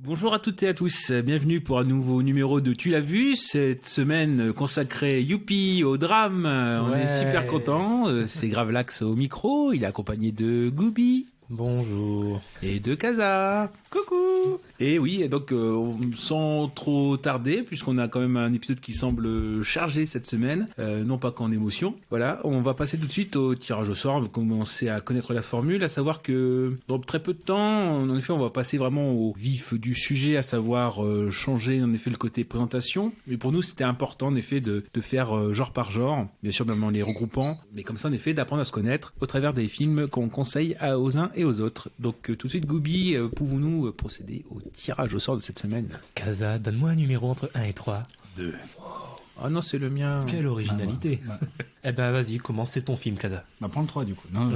Bonjour à toutes et à tous, bienvenue pour un nouveau numéro de Tu l'as vu, cette semaine consacrée youpi au drame, on est super content, c'est Gravelax au micro, il est accompagné de Gooby. Bonjour. Et de Kaza. Coucou. Et oui, donc sans trop tarder, puisqu'on a quand même un épisode qui semble chargé cette semaine, non pas qu'en émotion. Voilà, on va passer tout de suite au tirage au sort, on va commencer à connaître la formule, à savoir que dans très peu de temps, en effet, on va passer vraiment au vif du sujet, à savoir changer en effet le côté présentation. Mais pour nous, c'était important en effet de faire genre par genre, bien sûr même en les regroupant, mais comme ça en effet d'apprendre à se connaître au travers des films qu'on conseille aux uns et aux autres. Donc tout de suite, Gooby, pouvons-nous procéder au tirage au sort de cette semaine? Kaza, donne-moi un numéro entre 1 et 3. 2. Ah non, c'est le mien. Quelle originalité. Eh ben vas-y, commence, c'est ton film, Kaza. On va prendre 3 du coup. Non,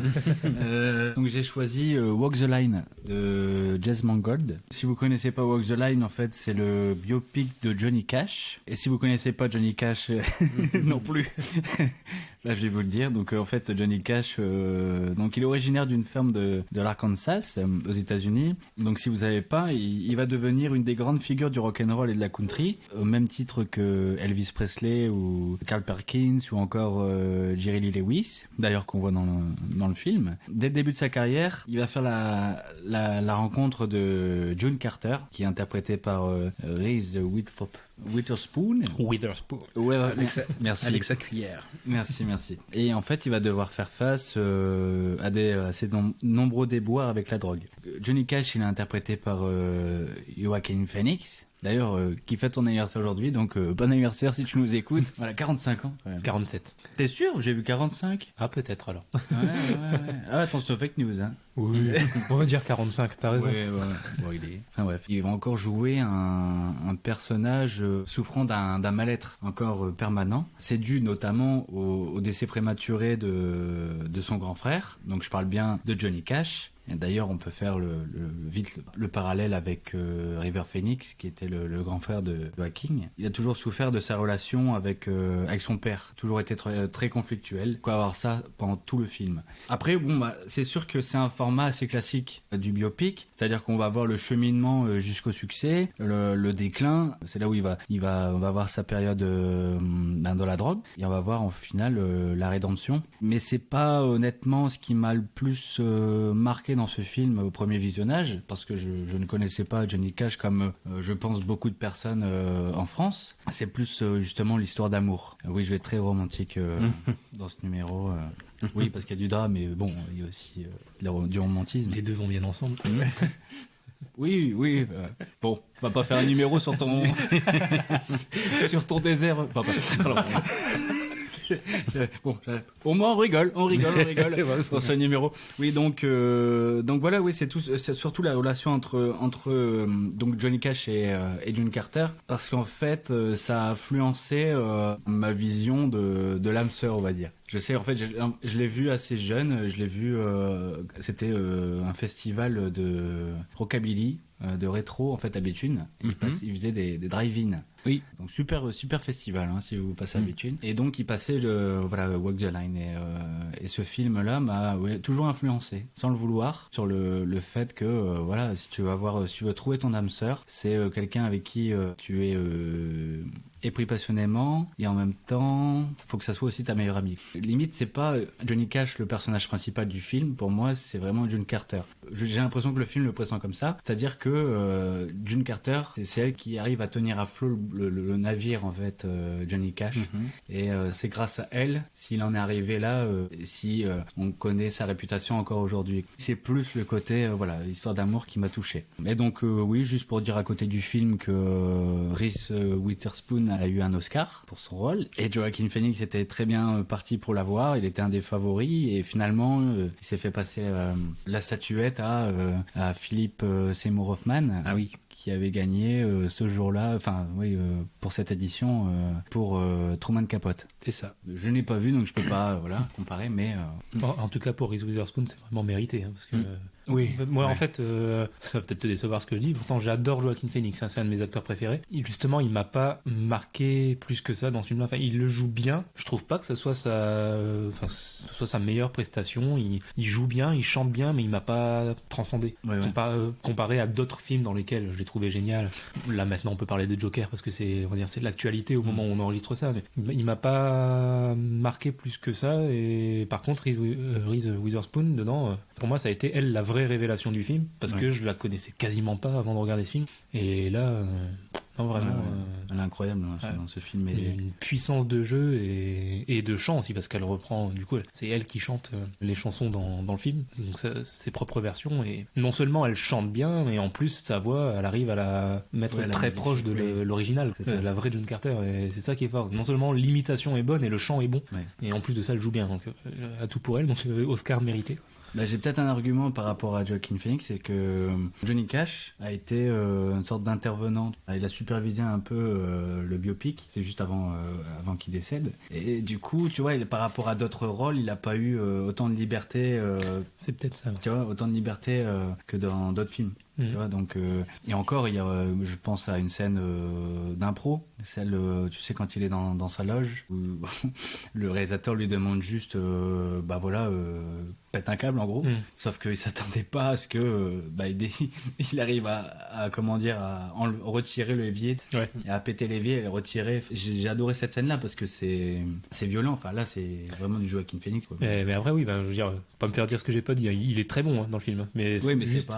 donc j'ai choisi Walk the Line de Jez Mangold. Si vous connaissez pas Walk the Line, en fait c'est le biopic de Johnny Cash. Et si vous connaissez pas Johnny Cash non plus, là je vais vous le dire. Donc en fait Johnny Cash, donc il est originaire d'une ferme de l'Arkansas aux États-Unis. Donc si vous savez pas, il va devenir une des grandes figures du rock'n'roll et de la country, au même titre que Elvis Presley ou Carl Perkins ou encore Jerry Lee Lewis, d'ailleurs qu'on voit dans le film. Dès le début de sa carrière, il va faire la rencontre de June Carter, qui est interprétée par Reese Witherspoon. Ouais, merci. Avec sa cuillère. Merci. Et en fait, il va devoir faire face à ces nombreux déboires avec la drogue. Johnny Cash, il est interprété par Joaquin Phoenix. D'ailleurs, qui fête son anniversaire aujourd'hui, donc bon anniversaire si tu nous écoutes. Voilà, 45 ans. Ouais. 47. T'es sûr? J'ai vu 45. Ah, peut-être alors. Ouais. Ah, attention, fake news, hein. Oui, on va dire 45, t'as raison. Ouais. Bon, enfin bref, il va encore jouer un personnage souffrant d'un mal-être encore permanent. C'est dû notamment au décès prématuré de son grand frère. Donc je parle bien de Johnny Cash. Et d'ailleurs, on peut faire le parallèle avec River Phoenix, qui était le grand frère de Joaquin. Il a toujours souffert de sa relation avec son père. Toujours été très, très conflictuel. Quoi avoir ça pendant tout le film. Après, c'est sûr que c'est un format assez classique du biopic. C'est-à-dire qu'on va voir le cheminement jusqu'au succès, le déclin. C'est là où on va voir sa période dans la drogue. Et on va voir en final la rédemption. Mais c'est pas honnêtement ce qui m'a le plus marqué dans ce film au premier visionnage, parce que je ne connaissais pas Johnny Cash comme je pense beaucoup de personnes en France. C'est plus justement l'histoire d'amour. Oui, je vais être très romantique dans ce numéro. Oui, parce qu'il y a du drame, mais bon, il y a aussi du romantisme. Les deux vont bien ensemble. Oui. Bon, on va pas faire un numéro sur ton sur ton désert. Bon, au moins on rigole pour ce numéro. Oui, donc voilà, oui, c'est surtout la relation entre donc Johnny Cash et June Carter, parce qu'en fait, ça a influencé ma vision de l'âme sœur, on va dire. Je sais, en fait, je l'ai vu assez jeune. Je l'ai vu, c'était un festival de rockabilly, de rétro, en fait, à Béthune. Il faisait des drive-in. Oui. Donc super festival, hein, si vous passez à Béthune. Et donc il passait Walk the Line. Et ce film-là m'a toujours influencé, sans le vouloir, sur le fait que si tu veux trouver ton âme sœur, c'est quelqu'un avec qui tu es épris passionnément, et en même temps, faut que ça soit aussi ta meilleure amie. Limite, c'est pas Johnny Cash le personnage principal du film. Pour moi, c'est vraiment June Carter. J'ai l'impression que le film le présente comme ça, c'est-à-dire que June Carter, c'est elle qui arrive à tenir à flot le navire, en fait, Johnny Cash. Et c'est grâce à elle s'il en est arrivé là, si on connaît sa réputation encore aujourd'hui. C'est plus le côté histoire d'amour qui m'a touché. Et donc oui, juste pour dire à côté du film que Reese Witherspoon a eu un Oscar pour son rôle, et Joaquin Phoenix était très bien parti pour l'avoir. Il était un des favoris, et finalement il s'est fait passer la statuette à Philip Seymour Hoffman. Ah oui, qui avait gagné ce jour-là, pour cette édition, pour Truman Capote. c'est ça. Je n'ai pas vu, donc je peux pas comparer, mais... En tout cas, pour Reese Witherspoon, c'est vraiment mérité, hein, parce que... Oui. Moi, en fait, ça va peut-être te décevoir ce que je dis. Pourtant, j'adore Joaquin Phoenix. Hein, c'est un de mes acteurs préférés. Et justement, il m'a pas marqué plus que ça dans ce film-là. Enfin, il le joue bien. Je trouve pas que ce soit sa meilleure prestation. Il joue bien, il chante bien, mais il m'a pas transcendé. Ouais. Comparé à d'autres films dans lesquels je l'ai trouvé génial. Là maintenant on peut parler de Joker parce que c'est de l'actualité au moment où on enregistre ça, mais il m'a pas marqué plus que ça. Et par contre Reese Witherspoon dedans, pour moi ça a été elle la vraie révélation du film parce que je la connaissais quasiment pas avant de regarder ce film, et là non, vraiment, elle est incroyable dans ce film. Et... une puissance de jeu et de chant aussi, parce qu'elle reprend, du coup, c'est elle qui chante les chansons dans le film, donc ses propres versions. Et non seulement elle chante bien, mais en plus, sa voix, elle arrive à la mettre très proche de l'original, la vraie June Carter. Et c'est ça qui est fort. Non seulement l'imitation est bonne et le chant est bon, et en plus de ça, elle joue bien. Donc, à tout pour elle, donc Oscar mérité. J'ai peut-être un argument par rapport à Joaquin Phoenix, c'est que Johnny Cash a été une sorte d'intervenant. Il a supervisé un peu le biopic, c'est juste avant qu'il décède. Et du coup, tu vois, par rapport à d'autres rôles, il n'a pas eu autant de liberté. C'est peut-être ça. Tu vois, autant de liberté que dans d'autres films. Tu vois, donc, et encore, il y a, je pense à une scène d'impro, celle, tu sais, quand il est dans sa loge, où le réalisateur lui demande juste, pète un câble en gros, sauf qu'il s'attendait pas à ce que il arrive à retirer le levier, et à péter l'évier et le retirer. J'ai adoré cette scène là parce que c'est violent. Enfin là, c'est vraiment du Joaquin Phoenix, quoi. Mais après oui, je veux dire, pas me faire dire ce que j'ai pas dit, il est très bon dans le film, mais juste,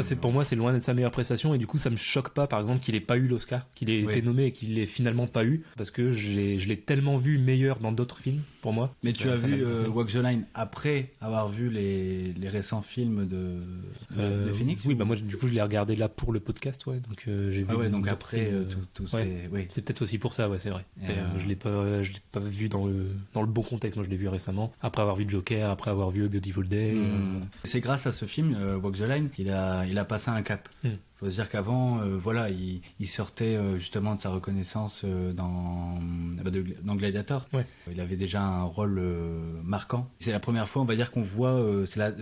c'est pas pour moi c'est loin d'être sa meilleure prestation, et du coup ça me choque pas par exemple qu'il ait pas eu l'Oscar, qu'il ait été nommé et qu'il l'ait finalement pas eu, parce que je l'ai tellement vu meilleur dans d'autres films pour moi. Mais tu as vu Walk the Line après avoir vu les récents films de Phoenix? Oui, moi du coup je l'ai regardé là pour le podcast, donc j'ai vu. Donc après c'est peut-être aussi pour ça, c'est vrai. Je l'ai pas vu dans le bon contexte. Moi je l'ai vu récemment, après avoir vu Joker, après avoir vu A Beautiful Day. C'est grâce à ce film Walk the Line qu'il a passé un cap. Faut se dire qu'avant, il sortait justement de sa reconnaissance dans Gladiator. Il avait déjà un rôle marquant. C'est la première fois, on va dire, qu'on voit,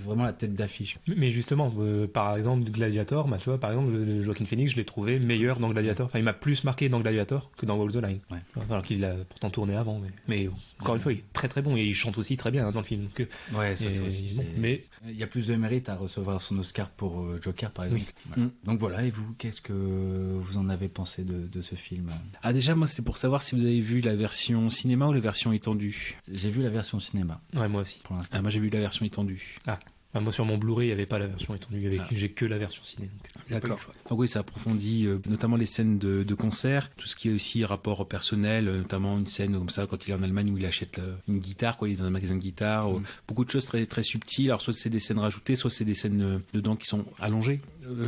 vraiment la tête d'affiche. Mais justement, par exemple, Gladiator, tu vois, par exemple, Joaquin Phoenix, je l'ai trouvé meilleur dans Gladiator. Enfin, il m'a plus marqué dans Gladiator que dans Walk the Line. Alors qu'il a pourtant tourné avant. Mais encore une fois, il est très très bon, et il chante aussi très bien dans le film. Donc, ça aussi. Mais il y a plus de mérite à recevoir son Oscar pour Joker, par exemple. Donc voilà, et vous, qu'est-ce que vous en avez pensé de ce film? Déjà, moi, c'était pour savoir si vous avez vu la version cinéma ou la version étendue. J'ai vu la version cinéma. Ouais, moi aussi. Pour l'instant. Moi, j'ai vu la version étendue. Moi, sur mon Blu-ray, il n'y avait pas la version étendue, j'ai que la version ciné. D'accord. Donc oui, ça approfondit notamment les scènes de concert, tout ce qui est aussi rapport personnel, notamment une scène comme ça quand il est en Allemagne où il achète une guitare, il est dans un magasin de guitare, beaucoup de choses très très subtiles. Alors soit c'est des scènes rajoutées, soit c'est des scènes dedans qui sont allongées.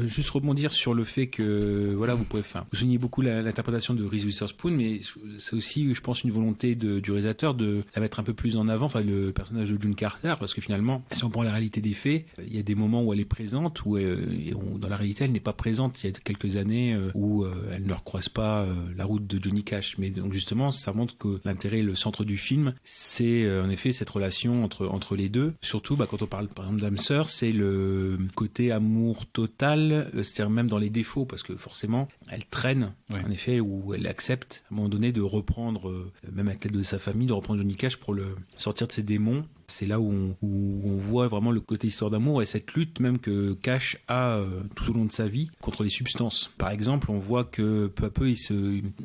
Juste rebondir sur le fait que vous pouvez, vous soulignez beaucoup l'interprétation de Reese Witherspoon, mais c'est aussi, je pense, une volonté du réalisateur de la mettre un peu plus en avant, le personnage de June Carter, parce que finalement, si on prend la réalité des faits, il y a des moments où elle est présente, où dans la réalité elle n'est pas présente. Il y a quelques années où elle ne recroise pas la route de Johnny Cash, mais donc justement ça montre que l'intérêt, le centre du film, c'est en effet cette relation entre les deux. Surtout quand on parle par exemple d'âme sœur, c'est le côté amour total, c'est-à-dire même dans les défauts, parce que forcément elle traîne, en effet, où elle accepte à un moment donné de reprendre, même avec l'aide de sa famille, de reprendre Johnny Cash pour le sortir de ses démons. C'est là où on voit vraiment le côté histoire d'amour et cette lutte même que Cash a tout au long de sa vie contre les substances. Par exemple, on voit que peu à peu,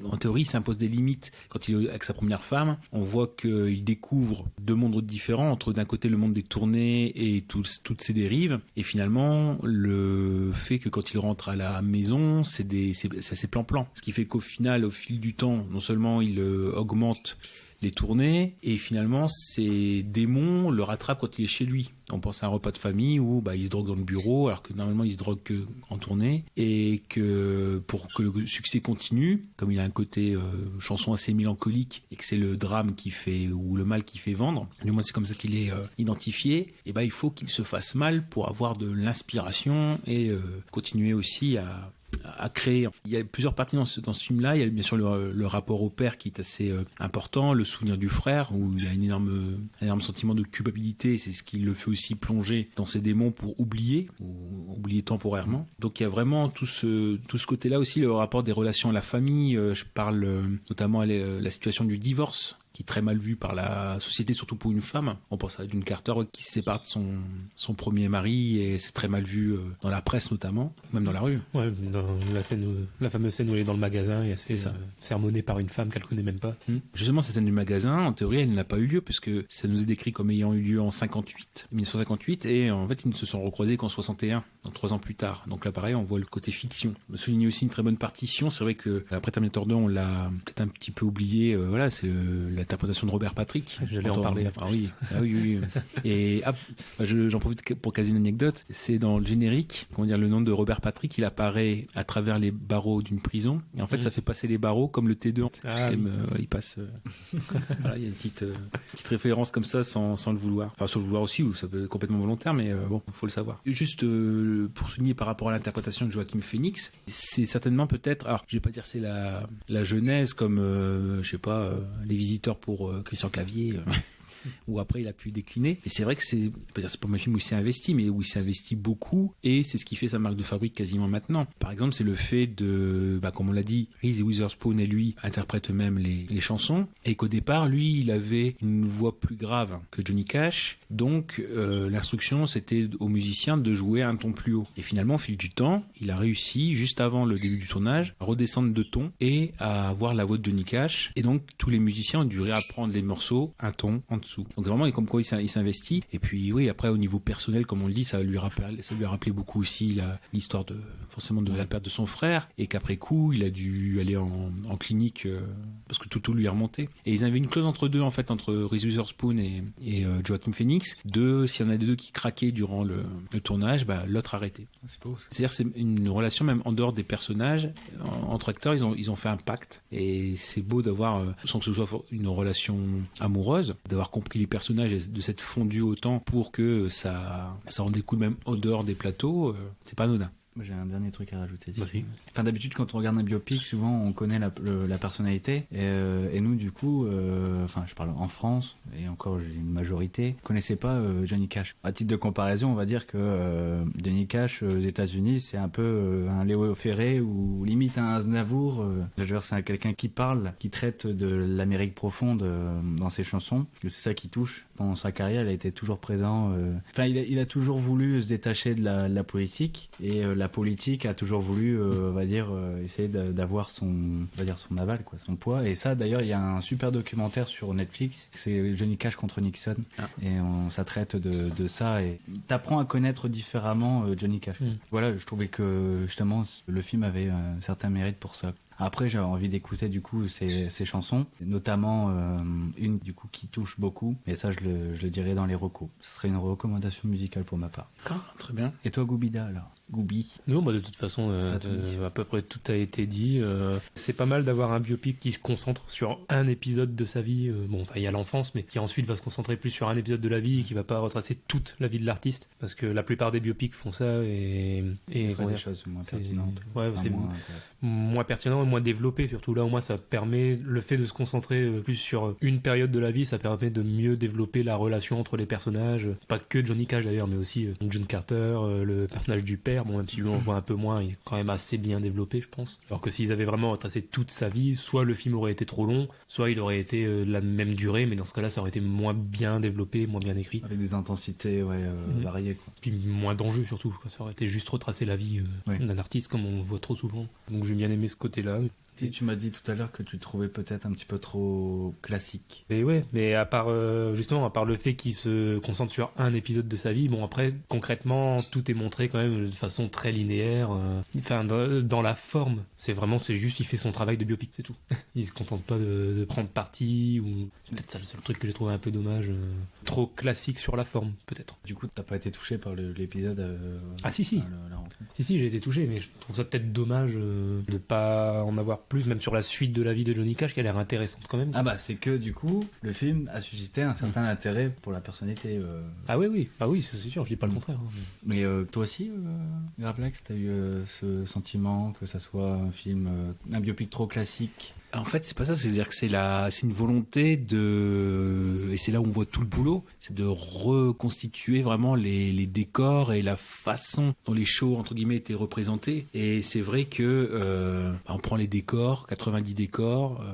en théorie, il s'impose des limites. Quand il est avec sa première femme, on voit qu'il découvre deux mondes différents, entre d'un côté le monde des tournées et toutes ses dérives, et finalement le fait que quand il rentre à la maison, c'est assez plan-plan. Ce qui fait qu'au final, au fil du temps, non seulement il augmente les tournées, et finalement ses démons le rattrape quand il est chez lui. On pense à un repas de famille où il se drogue dans le bureau alors que normalement il se drogue qu'en tournée, et que pour que le succès continue, comme il a un côté chanson assez mélancolique et que c'est le drame qui fait, ou le mal qui fait vendre, du moins c'est comme ça qu'il est identifié, et il faut qu'il se fasse mal pour avoir de l'inspiration et continuer aussi à créer. Il y a plusieurs parties dans ce film-là. Il y a bien sûr le rapport au père qui est assez important, le souvenir du frère où il y a un énorme sentiment de culpabilité. C'est ce qui le fait aussi plonger dans ses démons pour oublier temporairement. Donc il y a vraiment tout ce côté-là aussi, le rapport des relations à la famille. Je parle notamment à la situation du divorce qui est très mal vu par la société, surtout pour une femme. On pense à June Carter qui se sépare de son premier mari et c'est très mal vu dans la presse notamment, même dans la rue. Ouais, dans la fameuse scène où elle est dans le magasin et elle se fait sermonner par une femme qu'elle connaît même pas. Justement, cette scène du magasin, en théorie, elle n'a pas eu lieu puisque ça nous est décrit comme ayant eu lieu en 1958 et en fait ils ne se sont recroisés qu'en 61, donc 3 ans plus tard. Donc là pareil, on voit le côté fiction. On me souligne aussi une très bonne partition. C'est vrai que après Terminator 2, on l'a peut-être un petit peu oublié. Voilà, c'est l'interprétation de Robert Patrick. J'allais en parler après. Ah oui. Et j'en profite pour caser une anecdote. C'est dans le générique, le nom de Robert Patrick, il apparaît à travers les barreaux d'une prison. Et en fait, ça fait passer les barreaux comme le T2. Il passe. Voilà, il y a une petite référence comme ça sans le vouloir. Enfin, sans le vouloir aussi, ou ça peut être complètement volontaire, mais bon, il faut le savoir. Juste pour souligner par rapport à l'interprétation de Joaquin Phoenix, c'est certainement peut-être, alors je vais pas dire c'est la genèse comme, je sais pas, Les Visiteurs pour Christian Clavier. Où après il a pu décliner. Et c'est vrai que c'est pas un film où il s'est investi, mais où il s'est investi beaucoup, et c'est ce qui fait sa marque de fabrique quasiment maintenant. Par exemple, c'est le fait de, comme on l'a dit, Reese Witherspoon et lui interprètent eux-mêmes les chansons, et qu'au départ, lui, il avait une voix plus grave que Johnny Cash, donc l'instruction c'était aux musiciens de jouer un ton plus haut. Et finalement, au fil du temps, il a réussi, juste avant le début du tournage, à redescendre de ton et à avoir la voix de Johnny Cash, et donc tous les musiciens ont dû réapprendre les morceaux un ton en dessous. Donc vraiment, comme quoi il s'investit. Et puis oui, après au niveau personnel, comme on le dit, ça lui a rappelé beaucoup aussi l'histoire de la perte de son frère, et qu'après coup, il a dû aller en clinique parce que tout lui est remonté. Et ils avaient une clause entre deux, en fait, entre Reese Witherspoon et Joaquin Phoenix, s'il y en a des deux qui craquaient durant le tournage, l'autre arrêtait. C'est beau. C'est-à-dire c'est une relation même en dehors des personnages, entre acteurs, ils ont fait un pacte, et c'est beau d'avoir, sans que ce soit une relation amoureuse, d'avoir compris les personnages et de s'être fondu autant pour que ça en découle même en dehors des plateaux, c'est pas anodin. J'ai un dernier truc à rajouter. Vas-y. Enfin, d'habitude, quand on regarde un biopic, souvent on connaît la personnalité. Et nous, du coup, je parle en France, et encore j'ai une majorité, ne connaissait pas Johnny Cash. À titre de comparaison, on va dire que Johnny Cash aux États-Unis, c'est un peu un Léo Ferré ou limite un Aznavour. C'est quelqu'un qui parle, qui traite de l'Amérique profonde dans ses chansons. C'est ça qui touche. Pendant sa carrière, il a été toujours présent. Il a toujours voulu se détacher de la politique, et la politique a toujours voulu, essayer d'avoir son aval, quoi, son poids. Et ça, d'ailleurs, il y a un super documentaire sur Netflix, c'est Johnny Cash contre Nixon, et ça traite de ça, et t'apprends à connaître différemment Johnny Cash. Voilà, je trouvais que justement le film avait un certain mérite pour ça. Après, j'avais envie d'écouter du coup ces chansons, notamment une du coup qui touche beaucoup, et ça je le dirais dans les recos. Ce serait une recommandation musicale pour ma part. Très bien. Et toi, Goubida, alors? Goubi. Non, de toute façon, à peu près tout a été dit. C'est pas mal d'avoir un biopic qui se concentre sur un épisode de sa vie. Il y a l'enfance, mais qui ensuite va se concentrer plus sur un épisode de la vie et qui va pas retracer toute la vie de l'artiste. Parce que la plupart des biopics font ça et des choses moins pertinentes. Ouais, c'est moins pertinent et moins développé. Surtout là, au moins, ça permet le fait de se concentrer plus sur une période de la vie. Ça permet de mieux développer la relation entre les personnages. Pas que Johnny Cash d'ailleurs, mais aussi June Carter, le personnage du père. Bon, même si lui on voit un peu moins, il est quand même assez bien développé, je pense. Alors que s'ils avaient vraiment retracé toute sa vie, soit le film aurait été trop long, soit il aurait été de la même durée, mais dans ce cas-là, ça aurait été moins bien développé, moins bien écrit. Avec des intensités variées, quoi. Puis moins d'enjeux surtout, quoi. Ça aurait été juste retracer la vie d'un artiste comme on voit trop souvent. Donc j'ai bien aimé ce côté-là. Tu m'as dit tout à l'heure que tu trouvais peut-être un petit peu trop classique. Mais ouais, mais à part le fait qu'il se concentre sur un épisode de sa vie, bon après concrètement tout est montré quand même de façon très linéaire. Dans la forme, c'est juste il fait son travail de biopic, c'est tout. Il se contente pas de prendre parti, ou c'est peut-être ça le seul truc que j'ai trouvé un peu dommage. Trop classique sur la forme peut-être. Du coup, t'as pas été touché par l'épisode Ah si. La rentrée. Si, j'ai été touché, mais je trouve ça peut-être dommage de pas en avoir plus, même sur la suite de la vie de Johnny Cash, qui a l'air intéressante quand même. Ah bah c'est que du coup, le film a suscité un certain intérêt pour la personnalité. Ah oui, c'est sûr, je dis pas le contraire. Mais toi aussi, Gravelax, t'as eu ce sentiment que ça soit un film, un biopic trop classique? En fait, c'est pas ça. C'est-à-dire que c'est une volonté et c'est là où on voit tout le boulot, c'est de reconstituer vraiment les décors et la façon dont les shows entre guillemets étaient représentés. Et c'est vrai que on prend les décors, 90 décors,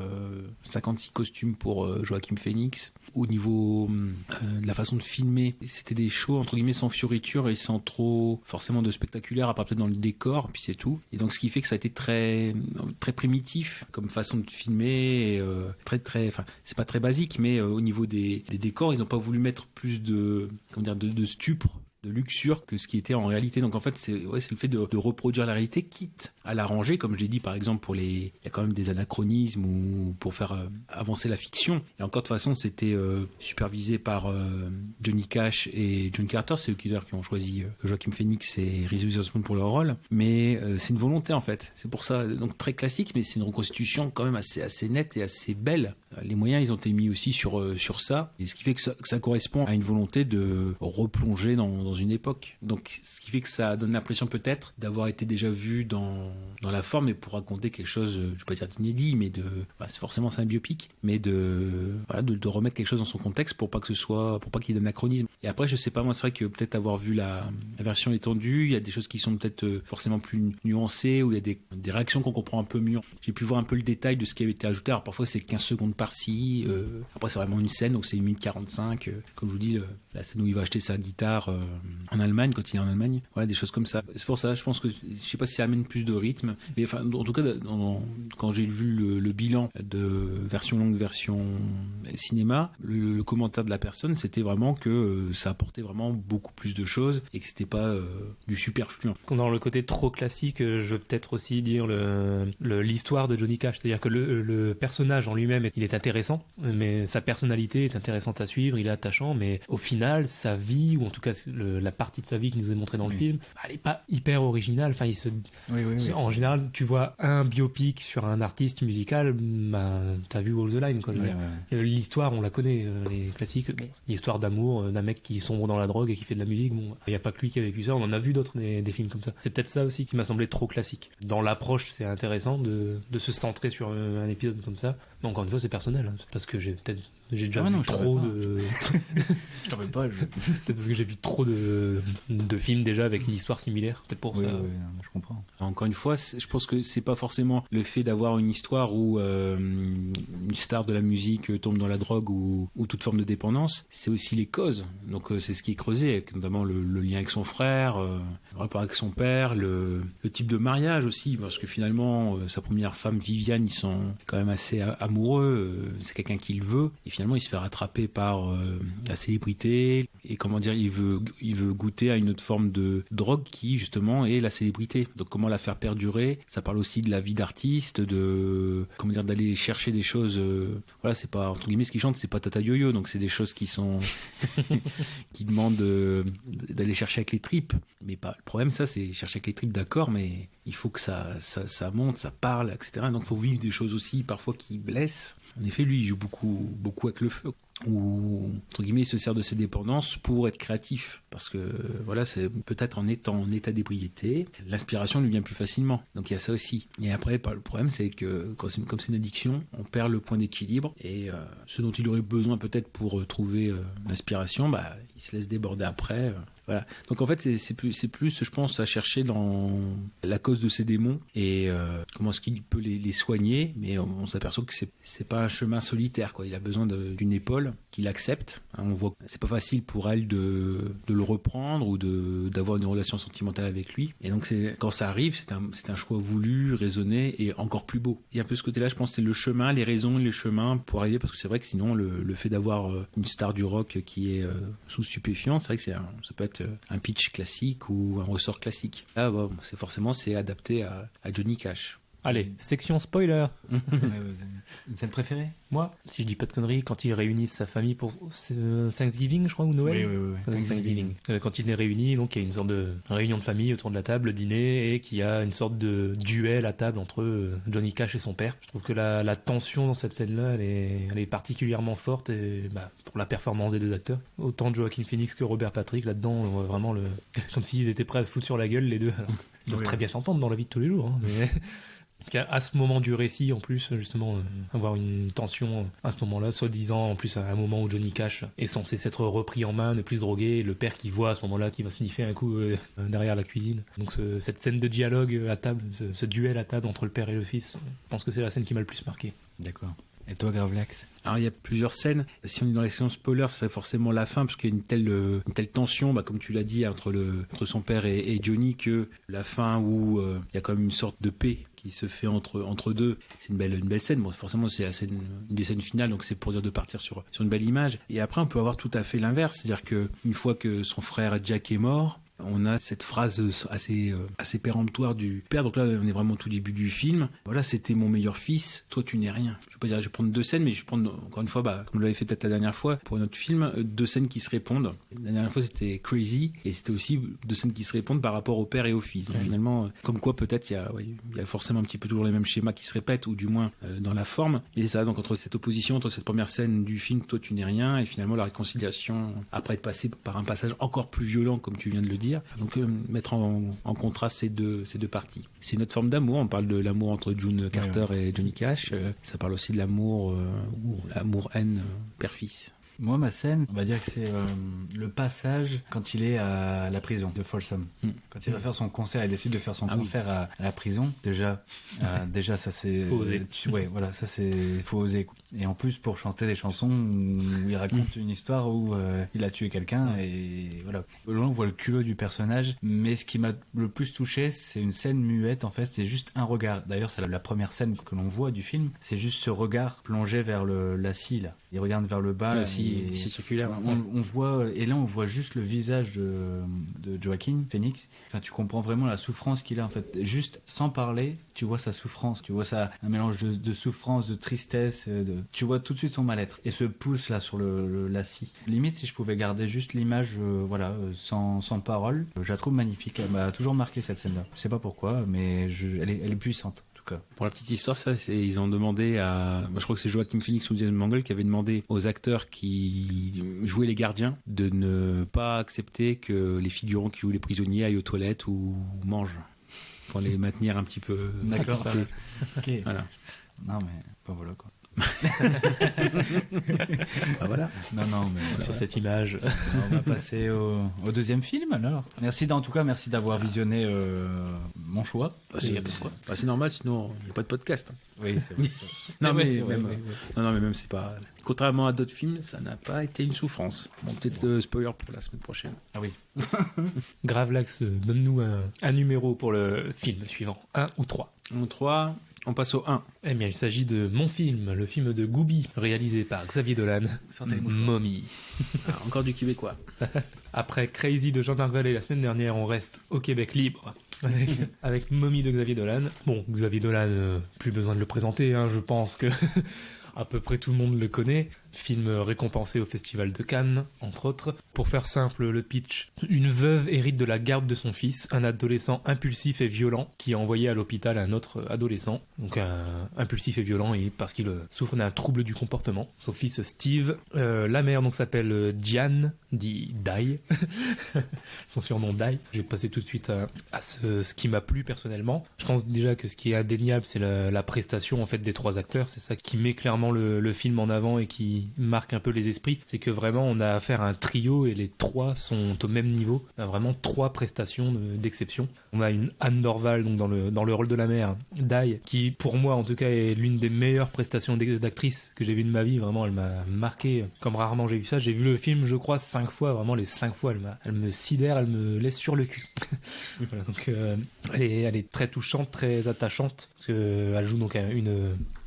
56 costumes pour Joaquin Phoenix. Au niveau de la façon de filmer, c'était des shows entre guillemets sans fioriture et sans trop forcément de spectaculaire, à part peut-être dans le décor, puis c'est tout. Et donc ce qui fait que ça a été très très primitif comme façon de filmer, enfin c'est pas très basique, mais au niveau des décors, ils n'ont pas voulu mettre plus de stupre, de luxure que ce qui était en réalité. Donc en fait c'est le fait de reproduire la réalité, quitte à l'arranger, comme j'ai dit par exemple il y a quand même des anachronismes ou pour faire avancer la fiction. Et encore de toute façon c'était supervisé par Johnny Cash et John Carter, c'est eux qui ont choisi Joaquin Phoenix et Reese Witherspoon pour leur rôle. Mais c'est une volonté en fait. C'est pour ça, donc très classique, mais c'est une reconstitution quand même assez nette et assez belle. Les moyens ils ont été mis aussi sur ça, et ce qui fait que ça correspond à une volonté de replonger dans une époque. Donc ce qui fait que ça donne l'impression peut-être d'avoir été déjà vu dans la forme, et pour raconter quelque chose, je vais pas dire d'inédit, mais c'est un biopic, mais de remettre quelque chose dans son contexte pour pas qu'il y ait d'anachronisme. Et après je sais pas, moi c'est vrai que peut-être avoir vu la version étendue, il y a des choses qui sont peut-être forcément plus nuancées, ou il y a des réactions qu'on comprend un peu mieux. J'ai pu voir un peu le détail de ce qui avait été ajouté. Alors parfois c'est 15 secondes par-ci, après c'est vraiment une scène, donc c'est 1 minute 45, comme je vous dis, la scène où il va acheter sa guitare en Allemagne, quand il est en Allemagne, voilà, des choses comme ça. C'est pour ça, je pense que, je sais pas si ça amène plus de rythme, mais enfin, en tout cas, quand j'ai vu le bilan de version longue, version cinéma, le commentaire de la personne, c'était vraiment que ça apportait vraiment beaucoup plus de choses, et que c'était pas du superflu. Dans le côté trop classique, je veux peut-être aussi dire l'histoire de Johnny Cash, c'est-à-dire que le personnage en lui-même, il est intéressant, mais sa personnalité est intéressante à suivre, il est attachant, mais au final, sa vie, ou en tout cas la partie de sa vie qui nous est montrée dans le film, elle est pas hyper originale. Enfin, en général, tu vois un biopic sur un artiste musical, t'as vu All the Line, quoi. L'histoire, on la connaît, les classiques. L'histoire d'amour d'un mec qui sombre dans la drogue et qui fait de la musique. Bon, il y a pas que lui qui a vécu ça. On en a vu d'autres, des films comme ça. C'est peut-être ça aussi qui m'a semblé trop classique. Dans l'approche, c'est intéressant de se centrer sur un épisode comme ça. Mais encore une fois, c'est personnel, hein. Parce que j'ai déjà vu trop de... Je t'en veux pas. C'est parce que j'ai vu trop de films déjà avec une histoire similaire. Peut-être pour ça. Oui, je comprends. Encore une fois, je pense que c'est pas forcément le fait d'avoir une histoire où une star de la musique tombe dans la drogue ou toute forme de dépendance. C'est aussi les causes. Donc c'est ce qui est creusé, avec notamment le lien avec son frère, le rapport avec son père, le type de mariage aussi, parce que finalement sa première femme Viviane, ils sont quand même assez amoureux. C'est quelqu'un qui le veut, et finalement il se fait rattraper par la célébrité, et comment dire, il veut goûter à une autre forme de drogue qui justement est la célébrité. Donc comment la faire perdurer. Ça parle aussi de la vie d'artiste, d'aller chercher des choses. Voilà, c'est pas, entre guillemets, ce qu'il chante, c'est pas Tata Yo-Yo, donc c'est des choses qui sont qui demandent d'aller chercher avec les tripes. Mais pas le problème, ça, c'est chercher avec les tripes, d'accord, mais il faut que ça monte, ça parle, etc. Donc il faut vivre des choses aussi parfois qui blessent. En effet, lui, il joue beaucoup avec le feu. Ou, entre guillemets, il se sert de ses dépendances pour être créatif. Parce que, voilà, c'est peut-être en étant en état d'ébriété, l'inspiration lui vient plus facilement. Donc il y a ça aussi. Et après, le problème, c'est que, comme c'est une addiction, on perd le point d'équilibre. Et ce dont il aurait besoin peut-être pour trouver l'inspiration, il se laisse déborder après. Voilà. Donc en fait, c'est plus, je pense, à chercher dans la cause de ces démons et comment est-ce qu'il peut les soigner. Mais on s'aperçoit que c'est pas un chemin solitaire, quoi. Il a besoin d'une épaule qu'il accepte. Hein, on voit que c'est pas facile pour elle de le reprendre ou d'avoir une relation sentimentale avec lui. Et donc quand ça arrive, c'est un choix voulu, raisonné et encore plus beau. Il y a un peu ce côté-là, je pense, c'est le chemin, les raisons et les chemins pour arriver, parce que c'est vrai que sinon le fait d'avoir une star du rock qui est sous stupéfiant, c'est vrai que ça peut être un pitch classique ou un ressort classique. Là, c'est adapté à Johnny Cash. Allez, section spoiler. Une scène préférée? Moi, si je dis pas de conneries, quand ils réunissent sa famille pour Thanksgiving, je crois, ou Noël. Oui. Thanksgiving. Quand ils les réunissent, donc il y a une sorte de réunion de famille autour de la table, dîner, et qu'il y a une sorte de duel à table entre Johnny Cash et son père. Je trouve que la tension dans cette scène-là, elle est particulièrement forte, et pour la performance des deux acteurs. Autant Joaquin Phoenix que Robert Patrick, là-dedans, on voit vraiment comme s'ils étaient prêts à se foutre sur la gueule, les deux. Alors, ils doivent très bien s'entendre dans la vie de tous les jours, hein, mais... À ce moment du récit, en plus, justement, avoir une tension à ce moment-là, soi-disant, en plus, à un moment où Johnny Cash est censé s'être repris en main, ne plus se droguer, et le père qui voit à ce moment-là, qui va sniffer un coup derrière la cuisine. Donc cette scène de dialogue à table, ce duel à table entre le père et le fils, je pense que c'est la scène qui m'a le plus marqué. D'accord. Et toi, Gravelax? Alors il y a plusieurs scènes. Si on est dans la section spoiler, c'est forcément la fin, parce qu'il y a une telle tension, comme tu l'as dit, entre son père et Johnny, que la fin où il y a quand même une sorte de paix qui se fait entre deux. C'est une belle scène. Bon, forcément, c'est une des scènes finales, donc c'est pour dire de partir sur une belle image. Et après, on peut avoir tout à fait l'inverse, c'est-à-dire que une fois que son frère Jack est mort, on a cette phrase assez péremptoire du père. Donc là, on est vraiment au tout début du film. Voilà, c'était mon meilleur fils, toi tu n'es rien. Je vais pas dire, je vais prendre deux scènes, mais je vais prendre encore une fois, comme je l'avais fait peut-être la dernière fois pour notre film, deux scènes qui se répondent. La dernière fois, c'était Crazy, et c'était aussi deux scènes qui se répondent par rapport au père et au fils. Donc finalement, comme quoi peut-être il y a forcément un petit peu toujours les mêmes schémas qui se répètent, ou du moins dans la forme. Et c'est ça, donc entre cette opposition, entre cette première scène du film, toi tu n'es rien, et finalement la réconciliation, après être passé par un passage encore plus violent, comme tu viens de le dire. Donc mettre en contraste ces deux parties. C'est une autre forme d'amour. On parle de l'amour entre June Carter et Johnny Cash. Ça parle aussi de l'amour, l'amour-haine père-fils. Moi, ma scène, on va dire que c'est le passage quand il est à la prison de Folsom. Quand il va faire son concert, il décide de faire son concert à la prison. Déjà, ça c'est... Faut oser. Ouais, voilà, ça c'est... Faut oser. Et en plus, pour chanter des chansons où il raconte une histoire où il a tué quelqu'un, et voilà. Là, on voit le culot du personnage, mais ce qui m'a le plus touché, c'est une scène muette, en fait, c'est juste un regard. D'ailleurs, c'est la première scène que l'on voit du film, c'est juste ce regard plongé vers la scie, là. Il regarde vers le bas. C'est circulaire. On voit, et là, on voit juste le visage de Joaquin Phoenix. Enfin, tu comprends vraiment la souffrance qu'il a, en fait. Juste sans parler, tu vois sa souffrance. Tu vois un mélange de souffrance, de tristesse. Tu vois tout de suite son mal-être. Et ce pouce là sur la scie. Limite, si je pouvais garder juste l'image, sans parole, je la trouve magnifique. Elle m'a toujours marqué, cette scène-là. Je sais pas pourquoi, mais elle est puissante. Pour la petite histoire, ils ont demandé je crois que c'est Joaquin Phoenix ou James Mangold qui avait demandé aux acteurs qui jouaient les gardiens de ne pas accepter que les figurants qui jouent les prisonniers aillent aux toilettes ou mangent, pour les maintenir un petit peu. D'accord. Ok. Voilà. Non mais pas voilà quoi. Voilà. Non, mais voilà. Sur cette image. On va passer au deuxième film alors. Merci d'avoir visionné mon choix. C'est normal, sinon il n'y a pas de podcast. Oui, c'est vrai. Non, mais même c'est pas. Contrairement à d'autres films, ça n'a pas été une souffrance. Bon, peut-être spoiler pour la semaine prochaine. Ah oui. Gravelax, donne-nous un numéro pour le film suivant. 1 ou 3. 3. On passe au 1. Eh bien, il s'agit de mon film, le film de Gooby, réalisé par Xavier Dolan, Mommy. Encore du québécois. Après Crazy de Jean-Marc Vallée la semaine dernière, on reste au Québec libre avec Mommy de Xavier Dolan. Bon, Xavier Dolan, plus besoin de le présenter, je pense que à peu près tout le monde le connaît. Film récompensé au Festival de Cannes, entre autres. Pour faire simple, le pitch. Une veuve hérite de la garde de son fils, un adolescent impulsif et violent qui est envoyé à l'hôpital un autre adolescent. Donc impulsif et violent parce qu'il souffre d'un trouble du comportement. Son fils Steve. La mère donc s'appelle Diane, dit Dai. Son surnom Dai. Je vais passer tout de suite à ce qui m'a plu personnellement. Je pense déjà que ce qui est indéniable, c'est la prestation en fait des trois acteurs. C'est ça qui met clairement le film en avant et qui marque un peu les esprits. C'est que vraiment on a affaire à un trio et les trois sont au même niveau. On a vraiment trois prestations d'exception. On a une Anne Dorval donc dans le rôle de la mère, Dai, qui pour moi en tout cas est l'une des meilleures prestations d'actrice que j'ai vues de ma vie. Vraiment elle m'a marqué comme rarement j'ai vu ça. J'ai vu le film je crois 5 fois, vraiment les 5 fois elle me sidère, elle me laisse sur le cul. Voilà, donc elle est très touchante, très attachante parce qu'elle joue donc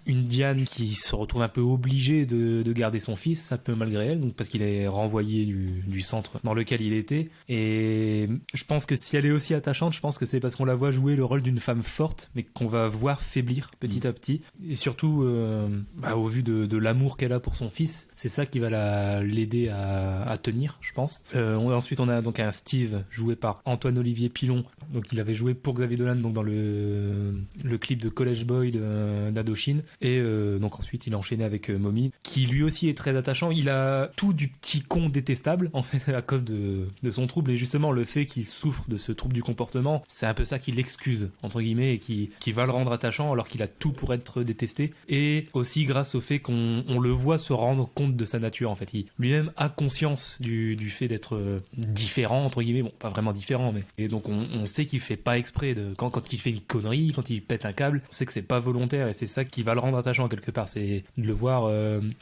une Diane qui se retrouve un peu obligée de garder son fils, un peu malgré elle, donc parce qu'il est renvoyé du centre dans lequel il était. Et je pense que si elle est aussi attachante, je pense que c'est parce qu'on la voit jouer le rôle d'une femme forte, mais qu'on va voir faiblir petit à petit. Et surtout, au vu de l'amour qu'elle a pour son fils, c'est ça qui va l'aider à tenir, je pense. Ensuite, on a donc un Steve joué par Antoine-Olivier Pilon. Donc il avait joué pour Xavier Dolan donc dans le clip de College Boy d'Indochine. Et donc ensuite, il a enchaîné avec Mommy, qui lui aussi est très attachant. Il a tout du petit con détestable, en fait, à cause de son trouble. Et justement, le fait qu'il souffre de ce trouble du comportement, c'est un peu ça qui l'excuse, entre guillemets, et qui va le rendre attachant, alors qu'il a tout pour être détesté. Et aussi grâce au fait qu'on le voit se rendre compte de sa nature, en fait. Il lui-même a conscience du fait d'être différent, entre guillemets. Bon, pas vraiment différent, mais... Et donc, on sait qu'il fait pas exprès quand il fait une connerie, quand il pète un câble, on sait que c'est pas volontaire, et c'est ça qui va le rendre attachant quelque part, c'est de le voir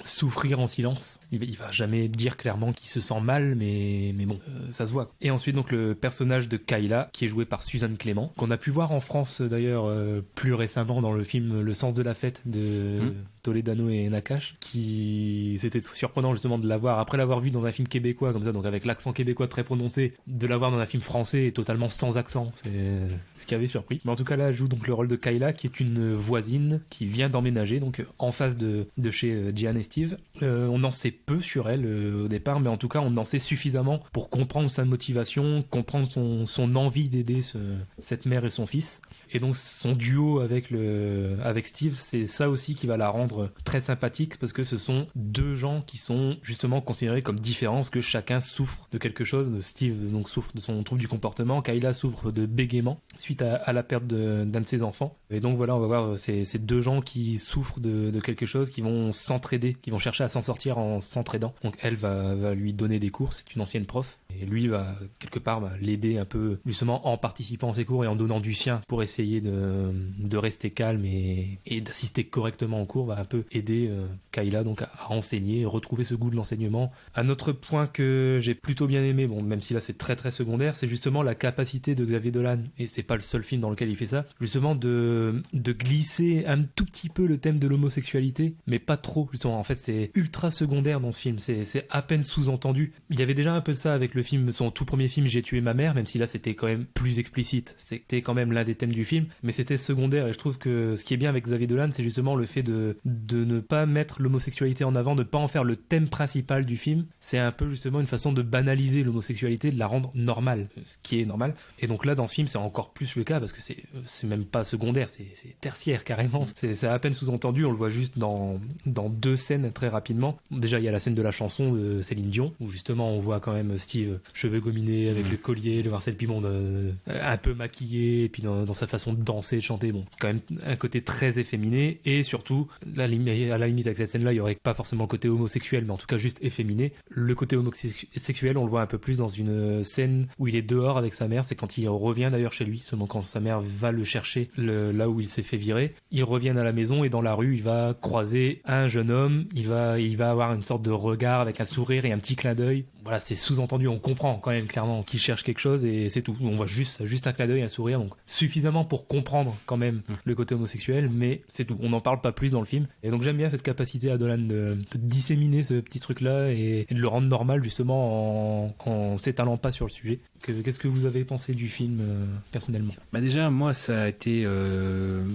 souffrir en silence. Il va jamais dire clairement qu'il se sent mal, mais bon, ça se voit. Et ensuite, donc, le personnage de Kayla, qui est joué par Suzanne Clément, qu'on a pu voir en France d'ailleurs plus récemment dans le film Le sens de la fête de Toledano et Nakache, qui c'était surprenant justement de l'avoir, après l'avoir vu dans un film québécois comme ça, donc avec l'accent québécois très prononcé, de l'avoir dans un film français et totalement sans accent, c'est ce qui avait surpris. Mais en tout cas là, elle joue donc le rôle de Kayla, qui est une voisine qui vient d'emménager, donc en face de chez Gian et Steve. On en sait peu sur elle au départ, mais en tout cas on en sait suffisamment pour comprendre sa motivation, comprendre son envie d'aider cette mère et son fils. Et donc son duo avec Steve, c'est ça aussi qui va la rendre très sympathique, parce que ce sont deux gens qui sont justement considérés comme différents, parce que chacun souffre de quelque chose. Steve donc souffre de son trouble du comportement, Kayla souffre de bégaiement suite à la perte d'un de ses enfants. Et donc voilà, on va voir ces deux gens qui souffrent de quelque chose, qui vont s'entraider, qui vont chercher à s'en sortir en s'entraidant. Donc elle va lui donner des cours, c'est une ancienne prof, et lui va quelque part l'aider un peu justement en participant à ses cours et en donnant du sien pour essayer de rester calme et d'assister correctement aux cours, va un peu aider Kayla donc à enseigner, retrouver ce goût de l'enseignement. Un autre point que j'ai plutôt bien aimé, bon, même si là c'est très très secondaire, c'est justement la capacité de Xavier Dolan, et c'est pas le seul film dans lequel il fait ça, justement de glisser un tout petit peu le thème de l'homosexualité, mais pas trop, justement. En fait, c'est ultra secondaire dans ce film, c'est à peine sous-entendu. Il y avait déjà un peu ça avec le film, son tout premier film, J'ai tué ma mère, même si là c'était quand même plus explicite, c'était quand même l'un des thèmes du film, mais c'était secondaire. Et je trouve que ce qui est bien avec Xavier Dolan, c'est justement le fait de ne pas mettre l'homosexualité en avant, de ne pas en faire le thème principal du film. C'est un peu justement une façon de banaliser l'homosexualité, de la rendre normale, ce qui est normal. Et donc là, dans ce film, c'est encore plus le cas, parce que c'est même pas secondaire, c'est tertiaire carrément. C'est à peine sous-entendu, on le voit juste dans deux scènes très rapidement. Déjà, il y a la scène de la chanson de Céline Dion, où justement on voit quand même Steve, cheveux gominés, avec le collier, le Marcel Pimon un peu maquillé, et puis dans sa façon de danser, de chanter, bon, quand même un côté très efféminé. Et surtout, à la limite avec cette scène-là, il y aurait pas forcément le côté homosexuel, mais en tout cas juste efféminé. Le côté homosexuel, on le voit un peu plus dans une scène où il est dehors avec sa mère, c'est quand il revient d'ailleurs chez lui, seulement quand sa mère va le chercher là où il s'est fait virer. Ils reviennent à la maison, et dans la rue, il va croiser un jeune homme, il va avoir une sorte de regard avec un sourire et un petit clin d'œil. Voilà, c'est sous-entendu, on comprend quand même clairement qu'il cherche quelque chose, et c'est tout. On voit juste un clin d'œil, un sourire, donc suffisamment pour comprendre quand même le côté homosexuel, mais c'est tout. On n'en parle pas plus dans le film. Et donc j'aime bien cette capacité à Dolan de disséminer ce petit truc-là et de le rendre normal justement en s'étalant pas sur le sujet. Qu'est-ce que vous avez pensé du film personnellement ? Bah déjà, moi, ça a été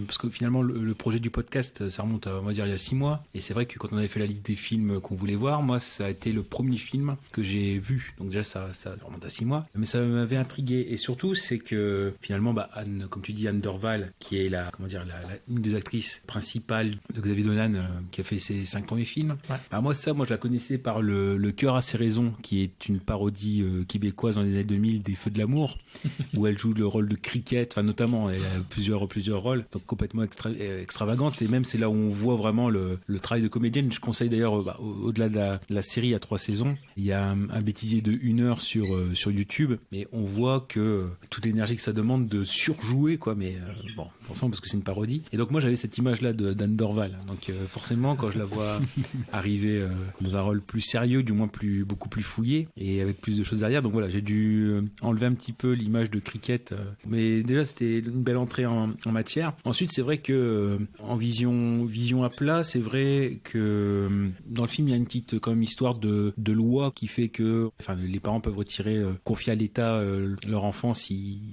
parce que finalement le projet du podcast, ça remonte à, on va dire, il y a 6 mois, et c'est vrai que quand on avait fait la liste des films qu'on voulait voir, moi, ça a été le premier film que j'ai vu. Donc déjà, ça remonte à 6 mois, mais ça m'avait intrigué, et surtout, c'est que finalement, Anne, comme tu dis, Anne Dorval, qui est une des actrices principales de Xavier Dolan, qui a fait ses 5 premiers films. Ouais. Bah moi, je la connaissais par le Cœur a ses raisons, qui est une parodie québécoise dans les années 2000 des Feux de l'amour, où elle joue le rôle de Cricket, enfin notamment, elle a plusieurs rôles, donc complètement extravagante, et même c'est là où on voit vraiment le travail de comédienne. Je conseille d'ailleurs, au-delà de la série à 3 saisons, il y a un bêtisier de 1 heure sur YouTube, mais on voit que toute l'énergie que ça demande de surjouer, quoi, mais bon, forcément parce que c'est une parodie. Et donc moi j'avais cette image-là d'Anne Dorval, donc forcément quand je la vois arriver dans un rôle plus sérieux, du moins beaucoup plus fouillé, et avec plus de choses derrière, donc voilà, j'ai dû enlever un petit peu l'image de Cricket, mais déjà c'était une belle entrée en matière. Ensuite, c'est vrai que en vision à plat, c'est vrai que dans le film il y a une petite quand même histoire de loi qui fait que les parents peuvent confier à l'État leur enfant s'ils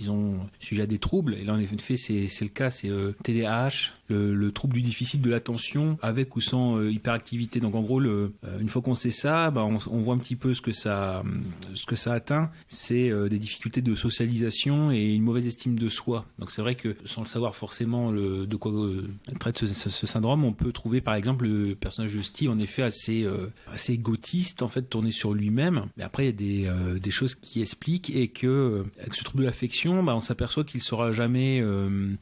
ont sujet à des troubles, et là en effet c'est le cas, c'est TDAH, le trouble du déficit de l'attention avec ou sans hyperactivité. Donc en gros, une fois qu'on sait ça, on voit un petit peu ce que ça atteint. c'est des difficultés de socialisation et une mauvaise estime de soi. Donc c'est vrai que sans le savoir forcément de quoi traite ce syndrome, on peut trouver par exemple le personnage de Steve en effet assez égotiste, en fait tourné sur lui-même. Mais après il y a des choses qui expliquent et que avec ce trouble de l'affection, on s'aperçoit qu'il sera jamais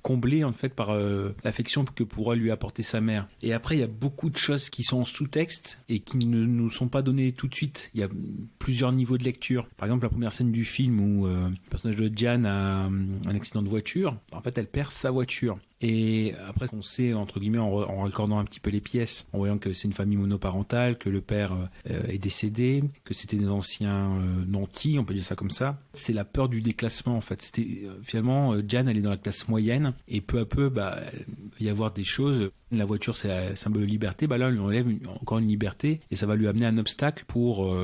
comblé en fait par l'affection que pourra lui apporter sa mère. Et après il y a beaucoup de choses qui sont en sous-texte et qui ne nous sont pas données tout de suite. Il y a plusieurs niveaux de lecture. Par exemple, la première scène du film où le personnage de Diane a un accident de voiture, en fait, elle perd sa voiture. Et après, on sait, entre guillemets, en raccordant un petit peu les pièces, en voyant que c'est une famille monoparentale, que le père est décédé, que c'était des anciens nantis, on peut dire ça comme ça. C'est la peur du déclassement, en fait. C'était finalement, Diane, elle est dans la classe moyenne, et peu à peu, il va y avoir des choses. La voiture, c'est un symbole de liberté. Là, on lui enlève encore une liberté, et ça va lui amener un obstacle pour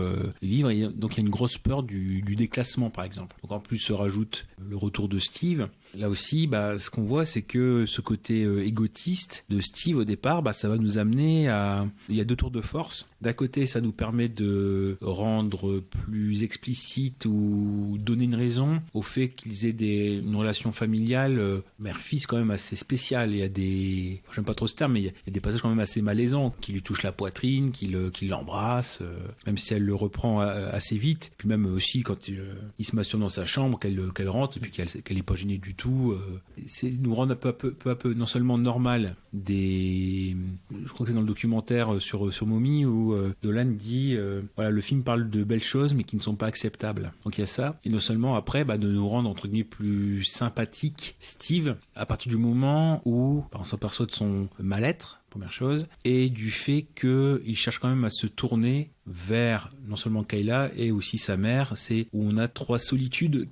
vivre. Et donc, il y a une grosse peur du déclassement, par exemple. Donc, en plus, se rajoute le retour de Steve. Là aussi, ce qu'on voit, c'est que ce côté égotiste de Steve, au départ, ça va nous amener à... Il y a deux tours de force. D'un côté, ça nous permet de rendre plus explicite ou donner une raison au fait qu'ils aient une relation familiale mère-fils quand même assez spéciale. Il y a des... J'aime pas trop ce terme, mais il y a des passages quand même assez malaisants, qui lui touchent la poitrine, qui l'embrasse, même si elle le reprend assez vite. Puis même aussi quand il se masturbe dans sa chambre, qu'elle rentre, et puis qu'elle est pas gênée du tout. C'est nous rendre peu à peu non seulement normal je crois que c'est dans le documentaire sur Mommy où Dolan dit voilà, le film parle de belles choses mais qui ne sont pas acceptables. Donc il y a ça, et non seulement après de nous rendre entre guillemets plus sympathique Steve à partir du moment où on s'aperçoit de son mal-être, première chose, et du fait qu'il cherche quand même à se tourner vers non seulement Kayla et aussi sa mère. C'est où on a trois solitudes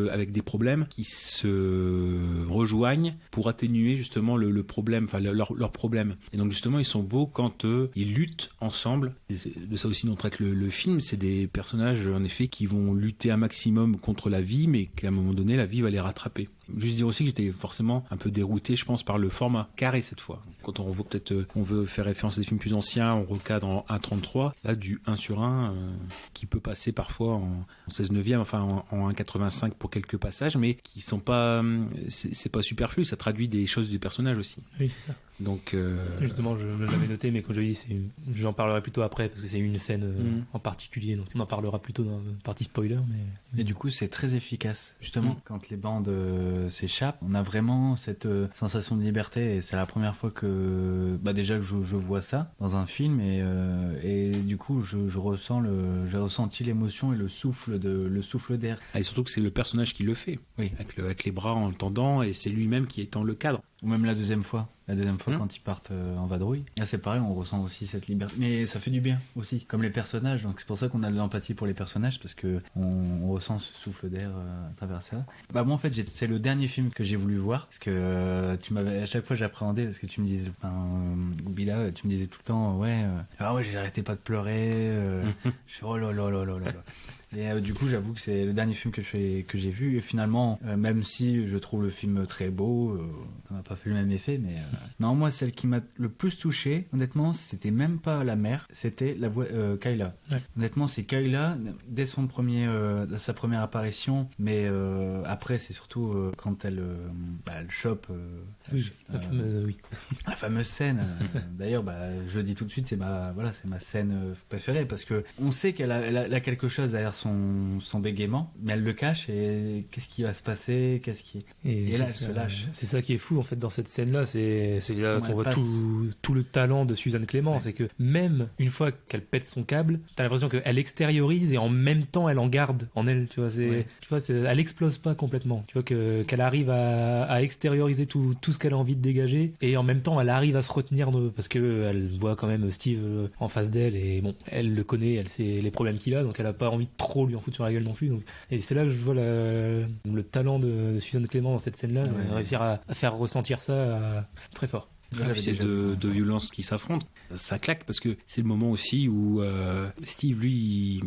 avec des problèmes qui se rejoignent pour atténuer justement le problème, enfin leur problème. Et donc justement ils sont beaux quand ils luttent ensemble. De ça aussi dont traite le film, c'est des personnages en effet qui vont lutter un maximum contre la vie, mais qu'à un moment donné la vie va les rattraper. Juste dire aussi que j'étais forcément un peu dérouté, je pense, par le format carré cette fois. Quand on revoit peut-être, on veut faire référence à des films plus anciens, on recadre en 1.33, là du 1/1 qui peut passer parfois en 16/9, enfin en 1.85 pour quelques passages, mais qui sont pas, c'est pas superflu, ça traduit des choses du personnage aussi. Oui, c'est ça. Donc justement, je me l'avais noté, mais comme je dis, j'en parlerai plutôt après parce que c'est une scène en particulier, donc on en parlera plutôt dans la partie spoiler. Mais... Et du coup, c'est très efficace. Justement, quand les bandes s'échappent, on a vraiment cette sensation de liberté, et c'est la première fois que déjà que je vois ça dans un film, et du coup, j'ai ressenti l'émotion et le souffle d'air. Et surtout que c'est le personnage qui le fait, oui, avec les bras en le tendant, et c'est lui-même qui étend le cadre. Ou même la deuxième fois quand ils partent en vadrouille. Là, c'est pareil, on ressent aussi cette liberté. Mais ça fait du bien aussi, comme les personnages. Donc c'est pour ça qu'on a de l'empathie pour les personnages, parce que on ressent ce souffle d'air à travers ça. Moi, en fait, c'est le dernier film que j'ai voulu voir, parce que à chaque fois, j'appréhendais, parce que tu me disais, Bila, tu me disais tout le temps, ouais, j'arrêtais pas de pleurer. Je fais, oh là là là là là. Et du coup, j'avoue que c'est le dernier film que j'ai vu. Et finalement, même si je trouve le film très beau, ça m'a pas fait le même effet. Mais non, moi, celle qui m'a le plus touché, honnêtement, c'était même pas la mère, c'était la voix Kayla. Ouais. Honnêtement, c'est Kayla dès sa première apparition. Mais après, c'est surtout quand elle chope. La fameuse scène. D'ailleurs, je le dis tout de suite, c'est ma scène préférée, parce que on sait qu'elle a quelque chose derrière son bégaiement, mais elle le cache, et qu'est-ce qui va se passer, et là elle se lâche. C'est ça qui est fou en fait dans cette scène-là, c'est là qu'on voit tout le talent de Suzanne Clément, c'est que même une fois qu'elle pète son câble, t'as l'impression qu'elle extériorise et en même temps elle en garde en elle, tu vois, elle explose pas complètement, tu vois, qu'elle arrive à extérioriser tout ce qu'elle a envie de dégager, et en même temps elle arrive à se retenir parce que elle voit quand même Steve en face d'elle, et bon, elle le connaît, elle sait les problèmes qu'il a, donc elle a pas envie de trop lui en foutre sur la gueule non plus. Donc. Et c'est là que je vois le talent de Suzanne Clément dans cette scène-là, réussir à faire ressentir ça très fort. C'est de violences qui s'affrontent. Ça claque parce que c'est le moment aussi où Steve, lui,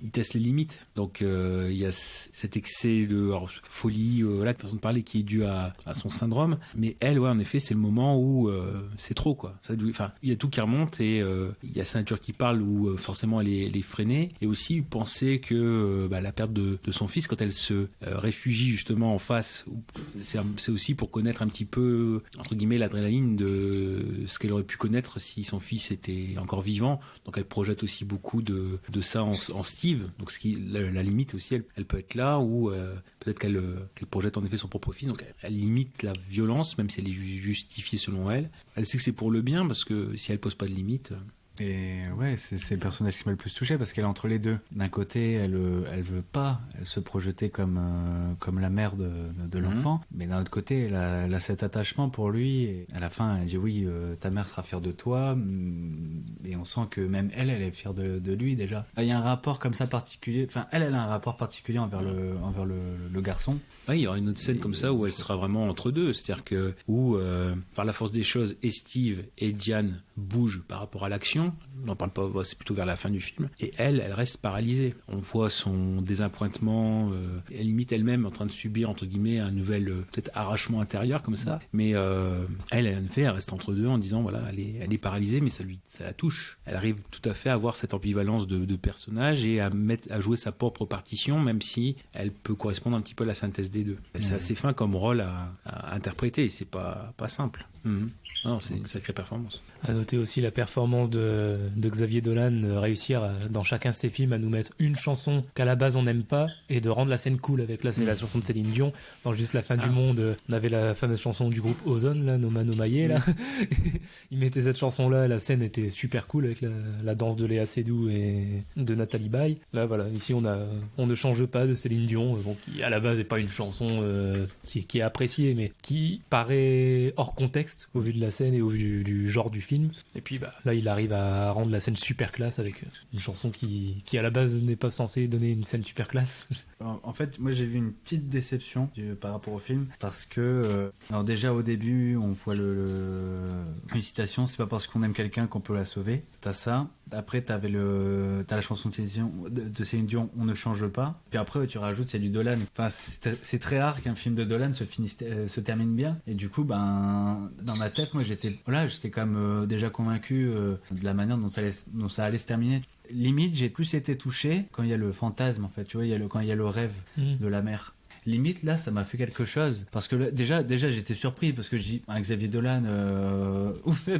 il teste les limites. Donc il y a cet excès de folie, de façon de parler, qui est dû à son syndrome. Mais elle, en effet, c'est le moment où c'est trop, quoi. Il y a tout qui remonte et il y a sa nature qui parle où forcément elle est freinée. Et aussi penser que la perte de son fils, quand elle se réfugie justement en face, c'est aussi pour connaître un petit peu, entre guillemets, l'adrénaline de ce qu'elle aurait pu connaître si son fils était encore vivant. Donc elle projette aussi beaucoup de ça en Steve. Donc la limite aussi, elle peut être là, ou peut-être qu'elle projette en effet son propre fils. Donc elle limite la violence, même si elle est justifiée selon elle. Elle sait que c'est pour le bien, parce que si elle pose pas de limite... Et ouais, c'est le personnage qui m'a le plus touché parce qu'elle est entre les deux. D'un côté, elle veut pas se projeter comme la mère de l'enfant, mais d'un autre côté, elle a cet attachement pour lui. Et à la fin, elle dit oui, ta mère sera fière de toi. Et on sent que même elle est fière de lui déjà. Il y a un rapport comme ça particulier. Enfin, elle a un rapport particulier envers le garçon. Oui, il y aura une autre scène comme ça où elle sera vraiment entre deux, c'est-à-dire que par la force des choses, et Steve et Diane bougent par rapport à l'action. On n'en parle pas, c'est plutôt vers la fin du film. Et elle reste paralysée. On voit son désappointement, elle limite elle-même en train de subir, entre guillemets, un nouvel peut-être arrachement intérieur comme ça. Mais elle en effet, elle reste entre deux en disant voilà, elle est paralysée, mais ça la touche. Elle arrive tout à fait à avoir cette ambivalence de personnage et à jouer sa propre partition, même si elle peut correspondre un petit peu à la synthèse des deux. C'est assez fin comme rôle à interpréter. C'est pas simple. Non, c'est une sacrée performance. À noter aussi la performance de Xavier Dolan, réussir dans chacun de ses films à nous mettre une chanson qu'à la base on n'aime pas et de rendre la scène cool avec c'est la chanson de Céline Dion. Dans Juste la fin du monde, on avait la fameuse chanson du groupe Ozone, là, Noma Nomaye, là. Il mettait cette chanson là, la scène était super cool avec la danse de Léa Seydoux et de Nathalie Baye. Là voilà, ici on ne change pas de Céline Dion, qui à la base n'est pas une chanson qui est appréciée mais qui paraît hors contexte au vu de la scène et au vu du genre du film. Et puis là il arrive à rendre la scène super classe avec une chanson qui à la base n'est pas censée donner une scène super classe. En fait, moi j'ai vu une petite déception par rapport au film parce que alors déjà au début on voit une citation, c'est pas parce qu'on aime quelqu'un qu'on peut la sauver. T'as ça. Après t'as la chanson de Céline Dion, On ne change pas. Puis après tu rajoutes c'est du Dolan. Enfin c'est très rare qu'un film de Dolan se termine bien. Et du coup dans ma tête moi j'étais quand même déjà convaincu de la manière dont ça allait se terminer. Limite j'ai plus été touché quand il y a le fantasme en fait, tu vois, quand il y a le rêve de la mère. Limite là ça m'a fait quelque chose parce que là, déjà j'étais surpris parce que je dis Xavier Dolan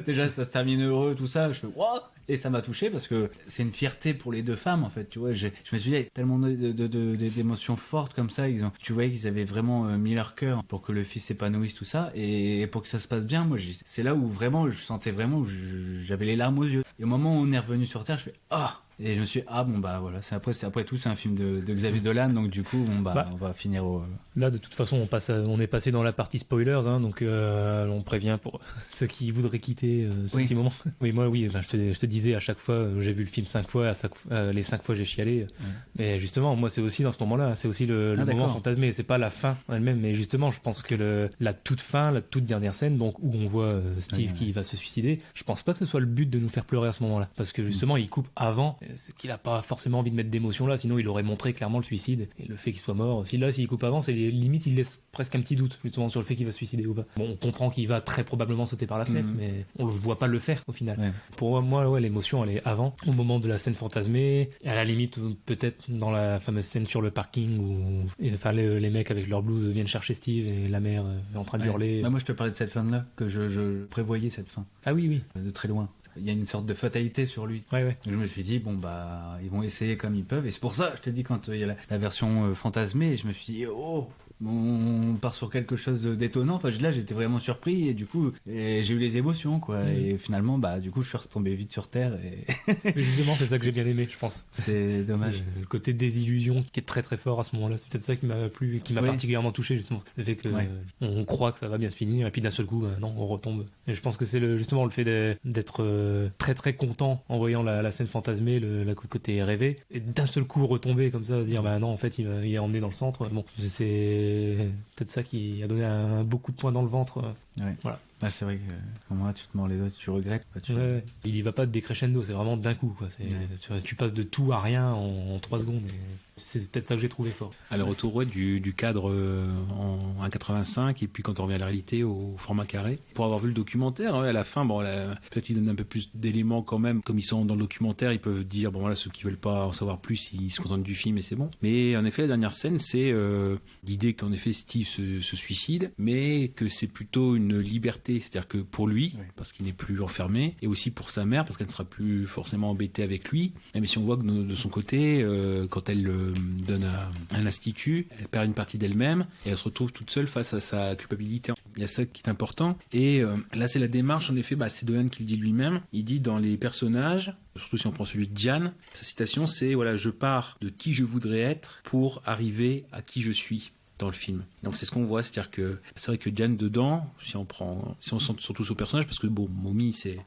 déjà ça se termine heureux tout ça, je fais what, et ça m'a touché parce que c'est une fierté pour les deux femmes en fait, tu vois. Je me suis dit il y a tellement d'émotions fortes comme ça, tu voyais qu'ils avaient vraiment mis leur cœur pour que le fils s'épanouisse tout ça et pour que ça se passe bien. Moi c'est là où vraiment je sentais vraiment où j'avais les larmes aux yeux, et au moment où on est revenu sur terre je fais et je me suis dit, voilà, c'est après tout, c'est un film de Xavier Dolan, donc du coup, on va finir au... Là, de toute façon, on est passé dans la partie spoilers, donc on prévient pour ceux qui voudraient quitter ce petit moment. Oui, moi, je te disais, à chaque fois, j'ai vu le film 5 fois, les 5 fois, j'ai chialé. Mais justement, moi, c'est aussi dans ce moment-là, c'est aussi le moment fantasmé, c'est pas la fin elle-même, mais justement, je pense que la toute fin, la toute dernière scène, donc où on voit Steve qui va se suicider, je pense pas que ce soit le but de nous faire pleurer à ce moment-là, parce que justement, il coupe avant, c'est qu'il a pas forcément envie de mettre d'émotion là, sinon il aurait montré clairement le suicide et le fait qu'il soit mort. S'il coupe avant, c'est limite il laisse presque un petit doute justement sur le fait qu'il va se suicider ou pas. Bon, on comprend qu'il va très probablement sauter par la fenêtre, mais on le voit pas le faire au final. Ouais. Pour moi, l'émotion elle est avant, au moment de la scène fantasmée, et à la limite peut-être dans la fameuse scène sur le parking où les mecs avec leur blouse viennent chercher Steve et la mère est en train de hurler. Moi je te parlais de cette fin là, que je prévoyais cette fin. Ah oui. De très loin. Il y a une sorte de fatalité sur lui. Ouais. Donc je me suis dit, ils vont essayer comme ils peuvent. Et c'est pour ça, je te dis, quand il y a la version fantasmée, je me suis dit, on part sur quelque chose d'étonnant. Enfin, là, j'étais vraiment surpris et du coup, j'ai eu les émotions, quoi. Et finalement, du coup, je suis retombé vite sur terre. Mais justement, c'est ça que j'ai bien aimé, je pense. C'est dommage. Le côté désillusion qui est très très fort à ce moment-là. C'est peut-être ça qui m'a plu, qui m'a particulièrement touché, justement. Le fait que on croit que ça va bien se finir et puis d'un seul coup, non, on retombe. Et je pense que c'est justement le fait d'être très très content en voyant la scène fantasmée, le côté rêvé, et d'un seul coup retomber comme ça, dire non, en fait, il est emmené dans le centre. Bon, c'est peut-être ça qui a donné un beau coup de poing dans le ventre. Ouais. Voilà. Ah, c'est vrai que au moins tu te mords les doigts, tu regrettes. Ouais. Il y va pas de décrescendo, c'est vraiment d'un coup, quoi. Tu passes de tout à rien en 3 secondes. Et c'est peut-être ça que j'ai trouvé fort. À le retour du cadre en 1,85 et puis quand on revient à la réalité au format carré. Pour avoir vu le documentaire, à la fin, peut-être ils donnent un peu plus d'éléments quand même. Comme ils sont dans le documentaire, ils peuvent dire, ceux qui veulent pas en savoir plus, ils se contentent du film et c'est bon. Mais en effet, la dernière scène, c'est l'idée qu'en effet Steve se suicide, mais que c'est plutôt une liberté. C'est-à-dire que pour lui, parce qu'il n'est plus enfermé, et aussi pour sa mère, parce qu'elle ne sera plus forcément embêtée avec lui. Même si on voit que de son côté, quand elle donne à un institut, elle perd une partie d'elle-même et elle se retrouve toute seule face à sa culpabilité. Il y a ça qui est important. Et là, c'est la démarche, en effet, c'est Dolan qui le dit lui-même. Il dit dans les personnages, surtout si on prend celui de Diane, sa citation, c'est « je pars de qui je voudrais être pour arriver à qui je suis ». Dans le film. Donc c'est ce qu'on voit, c'est-à-dire que c'est vrai que Diane dedans, si on centre surtout sur le personnage, parce que Mommy c'est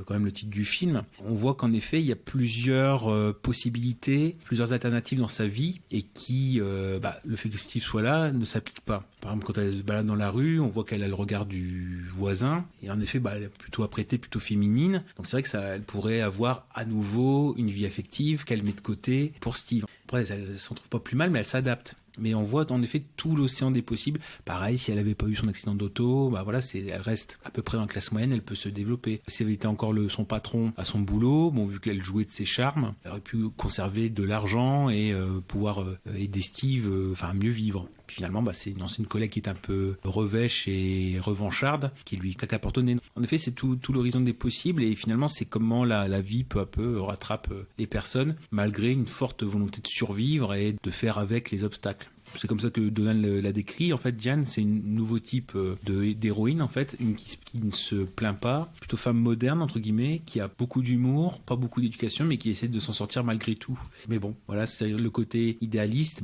quand même le titre du film, on voit qu'en effet il y a plusieurs possibilités, plusieurs alternatives dans sa vie et qui, le fait que Steve soit là ne s'applique pas. Par exemple, quand elle se balade dans la rue, on voit qu'elle a le regard du voisin et en effet elle est plutôt apprêtée, plutôt féminine. Donc c'est vrai que elle pourrait avoir à nouveau une vie affective qu'elle met de côté pour Steve. Après elle s'en trouve pas plus mal, mais elle s'adapte. Mais on voit en effet tout l'océan des possibles. Pareil, si elle n'avait pas eu son accident d'auto, elle reste à peu près en classe moyenne, elle peut se développer. Si elle était encore son patron à son boulot, vu qu'elle jouait de ses charmes, elle aurait pu conserver de l'argent et pouvoir aider Steve, mieux vivre. Puis finalement, c'est une ancienne collègue qui est un peu revêche et revancharde, qui lui claque la porte au nez. En effet, c'est tout l'horizon des possibles et finalement, c'est comment la vie peu à peu rattrape les personnes, malgré une forte volonté de survivre et de faire avec les obstacles. C'est comme ça que Dolan l'a décrit. En fait, Diane, c'est un nouveau type d'héroïne, en fait, une qui ne se plaint pas, plutôt femme moderne, entre guillemets, qui a beaucoup d'humour, pas beaucoup d'éducation, mais qui essaie de s'en sortir malgré tout. Mais bon, voilà, c'est-à-dire le côté idéaliste,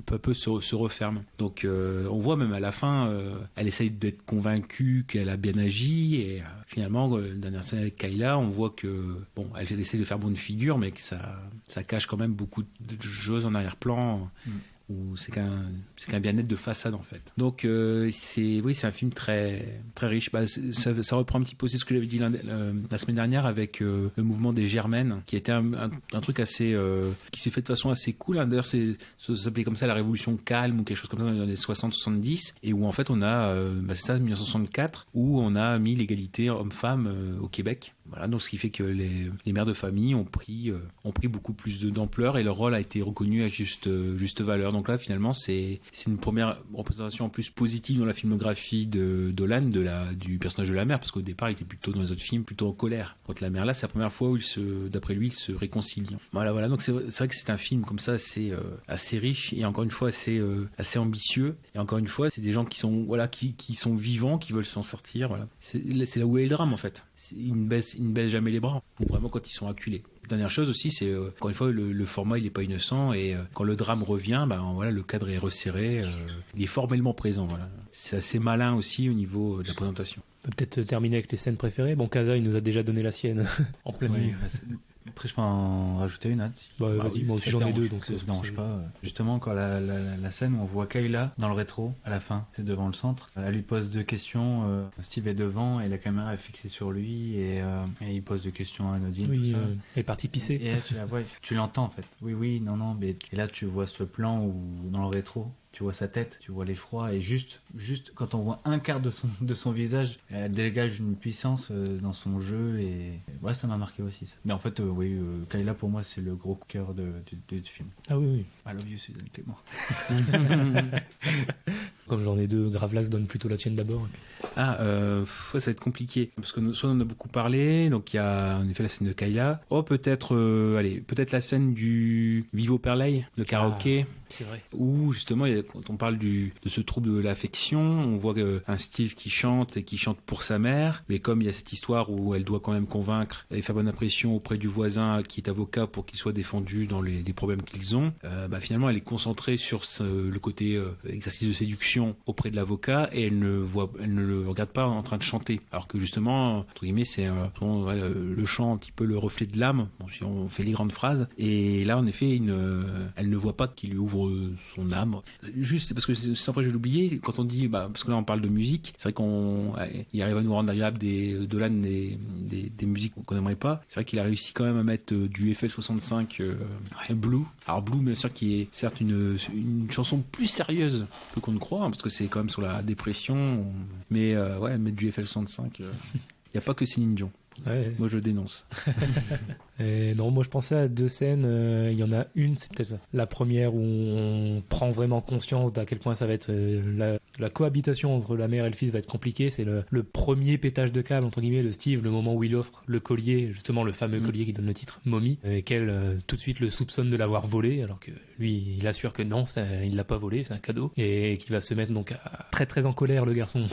peu à peu se referme. Donc, on voit même à la fin, elle essaye d'être convaincue qu'elle a bien agi, et finalement, la dernière scène avec Kayla, on voit que, elle essaie de faire bonne figure, mais que ça cache quand même beaucoup de choses en arrière-plan. Où c'est qu'un bien-être de façade en fait. Donc c'est un film très très riche. Ça reprend un petit peu aussi ce que j'avais dit la semaine dernière avec le mouvement des Germaines, qui était un truc assez qui s'est fait de façon assez cool. D'ailleurs ça s'appelait comme ça la Révolution calme ou quelque chose comme ça dans les années 60-70 et où en fait on a c'est ça 1964 où on a mis l'égalité homme-femme au Québec. Voilà, donc ce qui fait que les mères de famille ont pris beaucoup plus d'ampleur et leur rôle a été reconnu à juste valeur. Donc là, finalement, c'est une première représentation en plus positive dans la filmographie de Dolan du personnage de la mère, parce qu'au départ, il était plutôt dans les autres films, plutôt en colère contre la mère. Là, c'est la première fois où d'après lui, il se réconcilie. Voilà. Donc c'est vrai que c'est un film comme ça assez riche et encore une fois assez ambitieux. Et encore une fois, c'est des gens qui sont vivants, qui veulent s'en sortir. Voilà. C'est là où est le drame en fait. Ils ne baissent jamais les bras, ou vraiment quand ils sont acculés. Dernière chose aussi, c'est encore une fois le format il n'est pas innocent et quand le drame revient, le cadre est resserré, il est formellement présent. Voilà. C'est assez malin aussi au niveau de la présentation. On peut peut-être terminer avec les scènes préférées. Kaza, il nous a déjà donné la sienne en plein milieu. Après, je peux en rajouter une autre. Vas-y, moi aussi j'en ai deux, donc ça ne dérange pas. Justement, quand la scène où on voit Kayla dans le rétro, à la fin, c'est devant le centre, elle lui pose 2 questions. Steve est devant et la caméra est fixée sur lui et il pose 2 questions anodines. Oui, tout ça. elle est partie pisser. Et là, tu l'entends en fait. Oui, non. Mais... Et là, tu vois ce plan où, dans le rétro, tu vois sa tête, tu vois l'effroi et juste quand on voit un quart de son visage, elle dégage une puissance dans son jeu et ça m'a marqué aussi ça. Mais en fait Kayla pour moi c'est le gros coup de cœur du film. Ah oui. I love you Suzanne Clément. Comme j'en ai 2, Gravelas donne plutôt la tienne d'abord. Ça va être compliqué parce que soit on en a beaucoup parlé, donc il y a en effet la scène de Kayla. Peut-être la scène du Vivo Perley, le karaoké. C'est vrai. Où justement, quand on parle de ce trouble de l'affection, on voit un Steve qui chante pour sa mère, mais comme il y a cette histoire où elle doit quand même convaincre et faire bonne impression auprès du voisin qui est avocat pour qu'il soit défendu dans les problèmes qu'ils ont, finalement elle est concentrée sur le côté exercice de séduction auprès de l'avocat et elle ne le regarde pas en train de chanter. Alors que justement, entre guillemets, c'est le chant un petit peu le reflet de l'âme, si on fait les grandes phrases. Et là, en effet, elle ne voit pas qu'il lui ouvre pour son âme. Juste parce que c'est après je vais l'oublier, quand on dit, parce que là on parle de musique, c'est vrai qu'il arrive à nous rendre agréable des musiques qu'on n'aimerait pas. C'est vrai qu'il a réussi quand même à mettre du FL65 Blue. Alors Blue, bien sûr, qui est certes une chanson plus sérieuse que qu'on ne croit, parce que c'est quand même sur la dépression, mais mettre du FL65, il n'y a pas que Céline Dion. Ouais, moi je dénonce. Non, moi je pensais à 2 scènes. Il y en a une, c'est peut-être la première où on prend vraiment conscience d'à quel point ça va être la cohabitation entre la mère et le fils va être compliquée. C'est le premier pétage de câble entre guillemets de Steve, le moment où il offre le collier, justement le fameux collier qui donne le titre Mommy, et qu'elle tout de suite le soupçonne de l'avoir volé, alors que lui il assure que non, il l'a pas volé, c'est un cadeau, et qu'il va se mettre donc très très en colère le garçon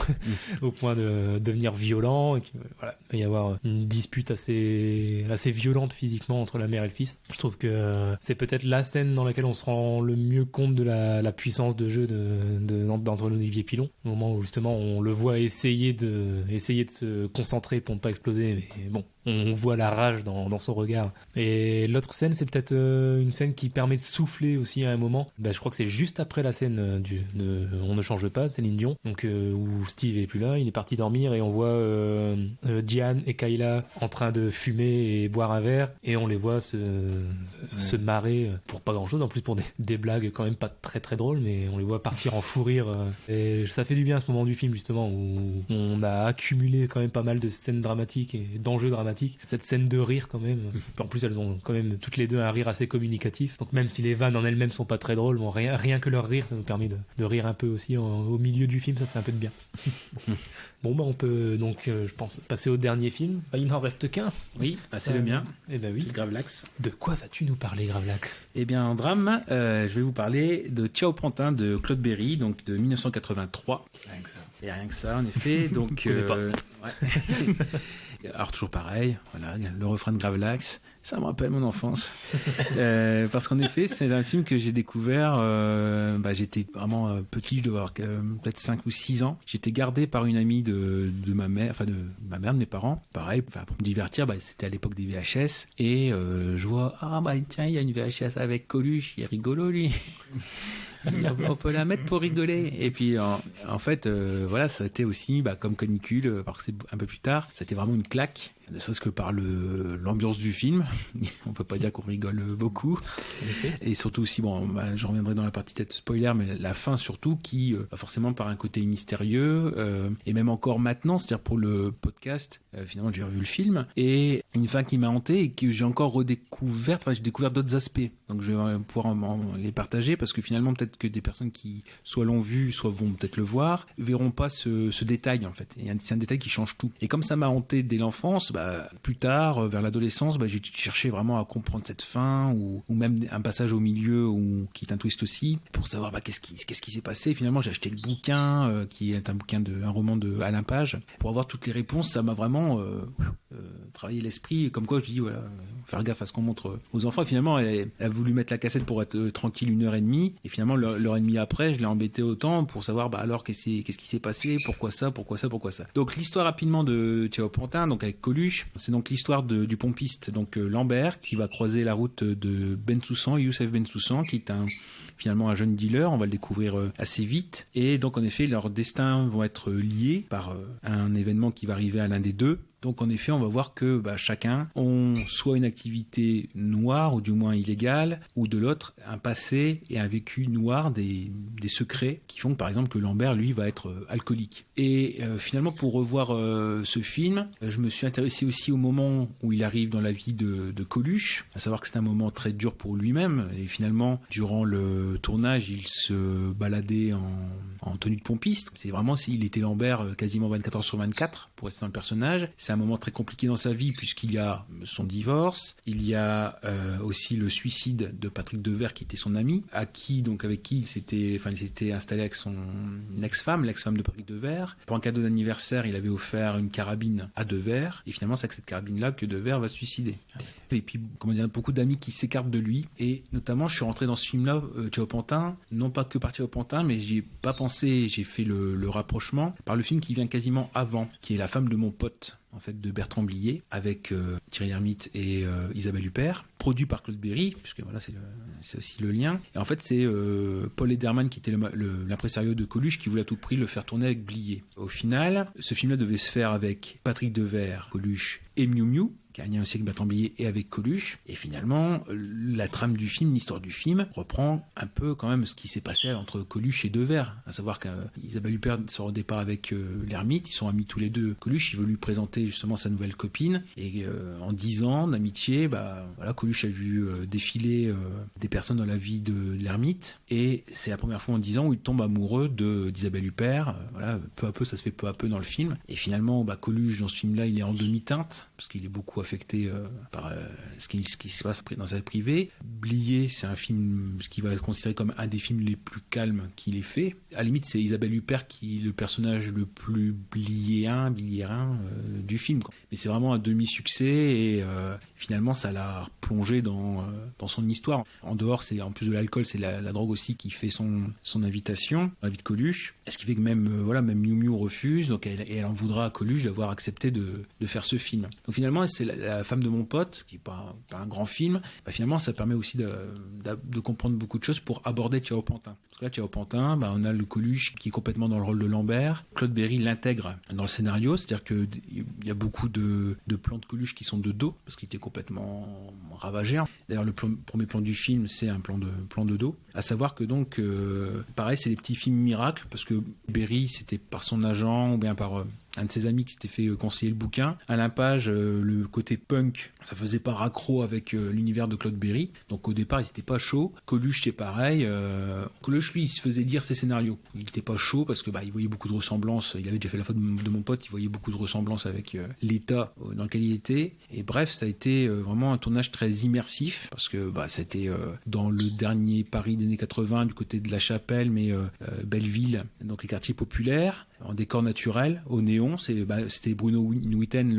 au point de devenir violent, et voilà, il va y avoir une dispute assez violente physiquement entre la mère et le fils. Je trouve que c'est peut-être la scène dans laquelle on se rend le mieux compte de la puissance de jeu d'Antoine Olivier Pilon, au moment où justement on le voit essayer de se concentrer pour ne pas exploser, mais bon, on voit la rage dans son regard. Et l'autre scène, c'est peut-être une scène qui permet de souffler aussi à un moment. Je crois que c'est juste après la scène On ne change pas de Céline Dion, donc où Steve est plus là, il est parti dormir, et on voit Diane et Kayla en train de fumer et boire un verre, et on les voit se marrer pour pas grand chose, en plus pour des blagues quand même pas très très drôles, mais on les voit partir en fou rire, et ça fait du bien à ce moment du film justement où on a accumulé quand même pas mal de scènes dramatiques et d'enjeux dramatiques. Cette scène de rire quand même, en plus elles ont quand même toutes les deux un rire assez communicatif, donc même si les vannes en elles-mêmes sont pas très drôles, bon, rien que leur rire ça nous permet de rire un peu aussi au milieu du film, ça fait un peu de bien. Bon, on peut donc, je pense, passer au dernier film. Il n'en reste qu'un. Oui, c'est le mien. Eh ben oui. Gravelax. De quoi vas-tu nous parler, Gravelax ? Eh bien, en drame, je vais vous parler de Ciao Pantin de Claude Berry, donc de 1983. Rien que ça. Et rien que ça, en effet. Donc, je connais pas. Ouais. Alors toujours pareil, voilà, le refrain de Gravelax, ça me rappelle mon enfance. Parce qu'en effet, c'est un film que j'ai découvert, j'étais vraiment petit, je devais avoir peut-être 5 ou 6 ans. J'étais gardé par une amie de ma mère, enfin de ma mère, de mes parents. Pareil, pour me divertir, c'était à l'époque des VHS. Et je vois, tiens, il y a une VHS avec Coluche, il est rigolo lui. On peut la mettre pour rigoler. Et puis en fait, voilà, ça a été aussi comme Canicule, parce que c'est un peu plus tard, ça a été vraiment une claque. Ne serait-ce que par l'ambiance du film. On peut pas dire qu'on rigole beaucoup. Et surtout aussi, je reviendrai dans la partie tête spoiler, mais la fin surtout, qui forcément par un côté mystérieux, et même encore maintenant, c'est-à-dire pour le podcast, finalement j'ai revu le film, et une fin qui m'a hanté et que j'ai encore redécouverte, j'ai découvert d'autres aspects. Donc je vais pouvoir les partager, parce que finalement peut-être que des personnes qui soit l'ont vu, soit vont peut-être le voir, verront pas ce détail en fait. Et c'est un détail qui change tout. Et comme ça m'a hanté dès l'enfance, plus tard, vers l'adolescence, j'ai cherché vraiment à comprendre cette fin, ou même un passage au milieu qui est un twist aussi, pour savoir qu'est-ce qui s'est passé. Finalement, j'ai acheté le bouquin, qui est un roman de Alain Page, pour avoir toutes les réponses. Ça m'a vraiment travaillé l'esprit, comme quoi je dis, voilà, faire gaffe à ce qu'on montre aux enfants. Et finalement, elle a voulu mettre la cassette pour être tranquille 1h30, et finalement, l'heure et demie après, je l'ai embêté autant pour savoir, alors qu'est-ce qui s'est passé, pourquoi ça. Donc l'histoire rapidement de Ciao Pantin, donc avec Coluche, c'est donc l'histoire du pompiste, donc Lambert, qui va croiser la route de Bensoussan, Youssef Bensoussan, qui est finalement un jeune dealer. On va le découvrir assez vite, et donc en effet leurs destins vont être liés par un événement qui va arriver à l'un des deux. Donc en effet, on va voir que chacun ont soit une activité noire, ou du moins illégale, ou de l'autre un passé et un vécu noir, des secrets qui font que, par exemple, que Lambert, lui, va être alcoolique. Et finalement, pour revoir ce film, je me suis intéressé aussi au moment où il arrive dans la vie de Coluche, à savoir que c'est un moment très dur pour lui-même. Et finalement, durant le tournage, il se baladait en tenue de pompiste. C'est vraiment, il était Lambert quasiment 24 heures sur 24, pour rester dans le personnage. C'est un moment très compliqué dans sa vie, puisqu'il y a son divorce, il y a aussi le suicide de Patrick Devers, qui était son ami, avec qui il s'était installé avec son ex-femme, l'ex-femme de Patrick Devers. Pour un cadeau d'anniversaire, il avait offert une carabine à Devers, et finalement c'est avec cette carabine-là que Devers va se suicider. Et puis, beaucoup d'amis qui s'écartent de lui, et notamment je suis rentré dans ce film-là, Ciao Pantin, non pas que par Ciao Pantin, mais j'y ai pas pensé, j'ai fait le rapprochement par le film qui vient quasiment avant, qui est La femme de mon pote, en fait, de Bertrand Blier, avec Thierry Lhermitte et Isabelle Huppert, produit par Claude Berry, puisque voilà, c'est aussi le lien. Et en fait, c'est Paul Ederman, qui était l'impresario de Coluche, qui voulait à tout prix le faire tourner avec Blier. Au final, ce film-là devait se faire avec Patrick Devers, Coluche et Miu Miu, qui a un lien aussi avec Bertrand Blier et avec Coluche. Et finalement, la trame du film, l'histoire du film, reprend un peu quand même ce qui s'est passé entre Coluche et Devers. À savoir qu'Isabelle Huppert sort au départ avec l'ermite, ils sont amis tous les deux. Coluche, il veut lui présenter justement sa nouvelle copine. Et en 10 ans d'amitié, voilà, Coluche a vu défiler des personnes dans la vie de l'ermite. Et c'est la première fois en 10 ans où il tombe amoureux d'Isabelle Huppert. Voilà, peu à peu, ça se fait peu à peu dans le film. Et finalement, Coluche, dans ce film-là, il est en demi-teinte, parce qu'il est beaucoup affecté par ce qui se passe dans sa vie privée. Blier, c'est un film, ce qui va être considéré comme un des films les plus calmes qu'il ait fait. À la limite, c'est Isabelle Huppert qui est le personnage le plus bliérin du film, quoi. Mais c'est vraiment un demi-succès et finalement, ça l'a plongé dans son histoire. En dehors, c'est en plus de l'alcool, c'est la drogue aussi qui fait son invitation dans la vie de Coluche. Ce qui fait que même Miu Miu refuse, donc elle en voudra à Coluche d'avoir accepté de faire ce film. Donc finalement, c'est la femme de mon pote, qui n'est pas un grand film. Finalement, ça permet aussi de comprendre beaucoup de choses pour aborder Thiao Pantin. Parce que là, Thiao Pantin, on a le Coluche qui est complètement dans le rôle de Lambert. Claude Berry l'intègre dans le scénario, c'est-à-dire qu'il y a beaucoup de plans de Coluche qui sont de dos, parce qu'il était complètement ravagé. D'ailleurs, le premier plan du film, c'est un plan de dos. À savoir que donc, pareil, c'est des petits films miracles, parce que Berry, c'était par son agent ou bien par un de ses amis qui s'était fait conseiller le bouquin. Alain Page, le côté punk, ça faisait pas raccro avec l'univers de Claude Berry. Donc au départ, il n'était pas chaud. Coluche, c'est pareil. Coluche, lui, il se faisait lire ses scénarios. Il n'était pas chaud parce que il voyait beaucoup de ressemblances. Il avait déjà fait la faute de mon pote. Il voyait beaucoup de ressemblances avec l'état dans lequel il était. Et bref, ça a été vraiment un tournage très immersif parce que c'était dans le dernier Paris des années 80, du côté de La Chapelle, mais Belleville, donc les quartiers populaires, en décor naturel, au néon. C'était Bruno Nuiten,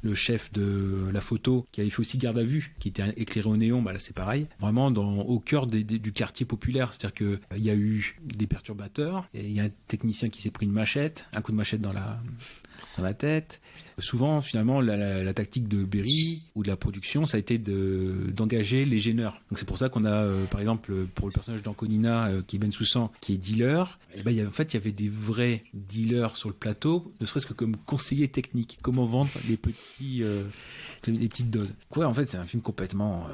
le chef de la photo, qui avait fait aussi Garde à vue, qui était éclairé au néon. Là, c'est pareil. Vraiment au cœur du quartier populaire. C'est-à-dire qu'il y a eu des perturbateurs, et il y a un technicien qui s'est pris un coup de machette dans la tête. Souvent, finalement, la tactique de Berry ou de la production, ça a été d'engager les gêneurs. Donc c'est pour ça qu'on a, par exemple, pour le personnage d'Anconina, qui est Ben Soussan, qui est dealer, il y avait des vrais dealers sur le plateau, ne serait-ce que comme conseiller technique. Comment vendre les petites doses. En fait, c'est un film complètement...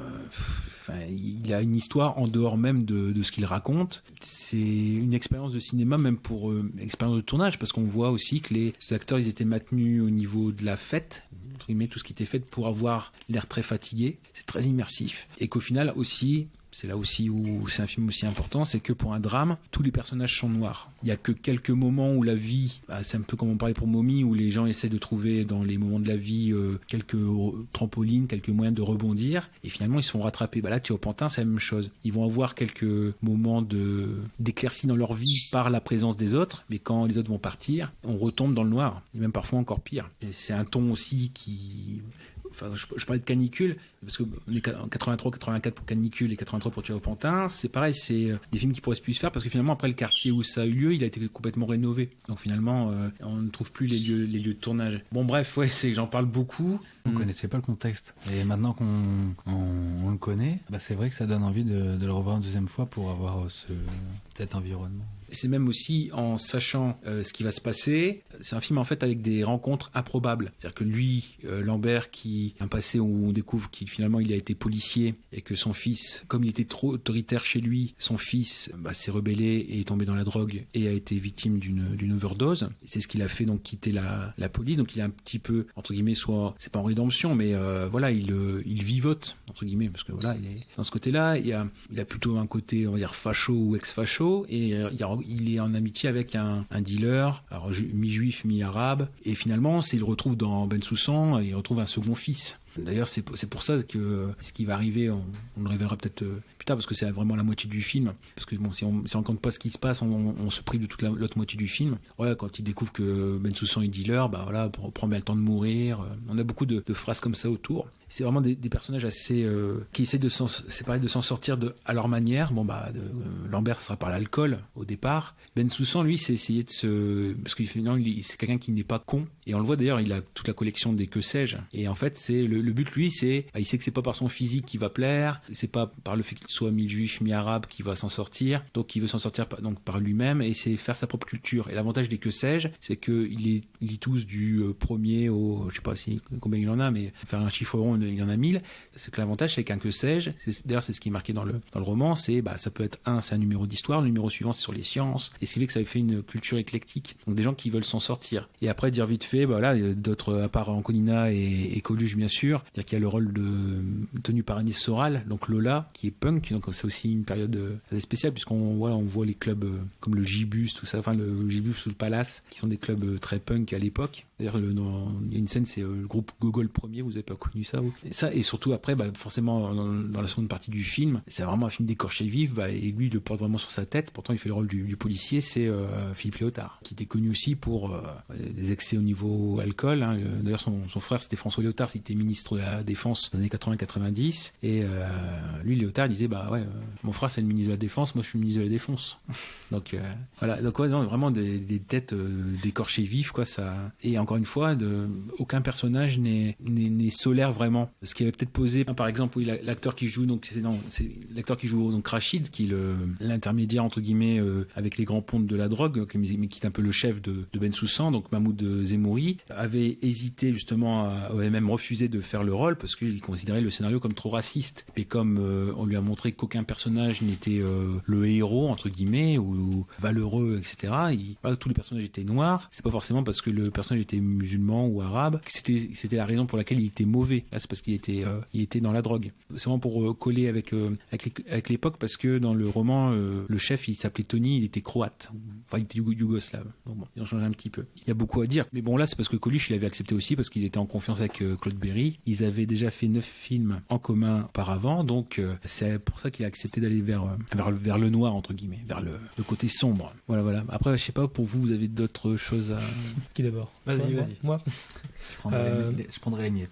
il a une histoire en dehors même de ce qu'il raconte. C'est une expérience de cinéma, même pour expérience de tournage, parce qu'on voit aussi que les acteurs, ils étaient maintenus au niveau de la fête, entre guillemets, tout ce qui était fait pour avoir l'air très fatigué. C'est très immersif. Et qu'au final aussi... C'est là aussi où c'est un film aussi important, c'est que pour un drame, tous les personnages sont noirs. Il n'y a que quelques moments où la vie, c'est un peu comme on parlait pour Mommy, où les gens essaient de trouver dans les moments de la vie quelques trampolines, quelques moyens de rebondir, et finalement ils se font rattraper. Là, Thiao Pantin, c'est la même chose. Ils vont avoir quelques moments d'éclaircie dans leur vie par la présence des autres, mais quand les autres vont partir, on retombe dans le noir, et même parfois encore pire. Et c'est un ton aussi qui... je parlais de Canicule, parce qu'on est en 83, 84 pour Canicule et 83 pour Thiao Pantin. C'est pareil, c'est des films qui pourraient plus se faire, parce que finalement, après le quartier où ça a eu lieu, il a été complètement rénové. Donc finalement, on ne trouve plus les lieux de tournage. Bon, bref, j'en parle beaucoup. On connaissait pas le contexte. Et maintenant qu'on le connaît, c'est vrai que ça donne envie de le revoir une deuxième fois pour avoir cet environnement. C'est même aussi en sachant ce qui va se passer. C'est un film en fait avec des rencontres improbables. C'est-à-dire que lui, Lambert, qui a un passé où on découvre qu'il finalement il a été policier et que son fils, comme il était trop autoritaire chez lui, son fils s'est rebellé et est tombé dans la drogue et a été victime d'une overdose. C'est ce qu'il a fait donc quitter la police. Donc il est un petit peu entre guillemets, soit c'est pas en rédemption, mais il vivote entre guillemets, parce que il est dans ce côté-là. Il a plutôt un côté, on va dire, facho ou ex-facho, et il est en amitié avec un dealer, alors mi-juif, mi-arabe, et finalement, il retrouve dans Ben Soussan, il retrouve un second fils. D'ailleurs, c'est pour ça que ce qui va arriver, on le révélera peut-être plus tard, parce que c'est vraiment la moitié du film. Parce que si on compte pas ce qui se passe, on se prive de toute l'autre moitié du film. Quand il découvre que Ben Soussan est dealer, prend bien le temps de mourir. On a beaucoup de phrases comme ça autour. c'est vraiment des personnages assez qui essayent de s'en sortir à leur manière. Bon Lambert, ça sera par l'alcool au départ. Bensoussan, lui, c'est essayer parce que finalement, c'est quelqu'un qui n'est pas con, et on le voit d'ailleurs, il a toute la collection des que sais-je, et en fait c'est le but, lui, c'est il sait que c'est pas par son physique qui va plaire, c'est pas par le fait qu'il soit mi-juif mi-arabe qui va s'en sortir, donc il veut s'en sortir par lui-même, et c'est faire sa propre culture. Et l'avantage des que sais-je, c'est qu'il lit tous du premier au, je sais pas combien il en a, mais faire un chiffre rond, il y en a 1000. C'est que l'avantage, c'est qu'un que sais-je, d'ailleurs c'est ce qui est marqué dans le roman, c'est ça peut être c'est un numéro d'histoire, le numéro suivant c'est sur les sciences, et ce qui fait que ça fait une culture éclectique, donc des gens qui veulent s'en sortir. Et après, dire vite fait, d'autres, à part Anconina et Coluche, bien sûr, c'est-à-dire qu'il y a le rôle tenu par Agnès Soral, donc Lola, qui est punk, donc c'est aussi une période assez spéciale, puisqu'on voit les clubs comme le Gibus, tout ça, enfin le Gibus ou le Palace, qui sont des clubs très punk à l'époque. D'ailleurs, il y a une scène, c'est le groupe Gogol Premier, vous avez pas connu ça, vous? Et surtout après, forcément, dans la seconde partie du film, c'est vraiment un film d'écorché vif, et lui, il le porte vraiment sur sa tête. Pourtant, il fait le rôle du policier, c'est Philippe Léotard, qui était connu aussi pour des excès au niveau alcool. Hein. D'ailleurs, son frère, c'était François Léotard, c'était ministre de la Défense dans les années 80-90. Et lui, Léotard, il disait, mon frère, c'est le ministre de la Défense, moi, je suis le ministre de la Défense. Donc, voilà. Donc, vraiment des têtes d'écorché vif, quoi, ça. Et encore une fois, aucun personnage n'est solaire vraiment. Ce qui avait peut-être posé, par exemple, l'acteur qui joue, donc c'est l'acteur qui joue donc Rachid, qui est l'intermédiaire entre guillemets avec les grands pontes de la drogue, mais qui est un peu le chef de Bensoussan, donc Mahmoud Zemouri, avait hésité justement, avait même refusé de faire le rôle parce qu'il considérait le scénario comme trop raciste. Et comme on lui a montré qu'aucun personnage n'était le héros entre guillemets ou valeureux, etc. Tous les personnages étaient noirs. C'est pas forcément parce que le personnage était musulman ou arabe que c'était la raison pour laquelle il était mauvais. Là, c'est parce qu'il était dans la drogue. C'est vraiment pour coller avec l'époque, parce que dans le roman, le chef, il s'appelait Tony, il était croate. Enfin, il était yougoslave. Donc bon, ils ont changé un petit peu. Il y a beaucoup à dire. Mais bon, là, c'est parce que Coluche, il avait accepté aussi, parce qu'il était en confiance avec Claude Berry. Ils avaient déjà fait 9 films en commun auparavant, donc c'est pour ça qu'il a accepté d'aller vers le noir, entre guillemets, vers le côté sombre. Voilà. Après, je sais pas, pour vous avez d'autres choses à... Qui d'abord? Vas-y. Moi. Je prendrai les miettes.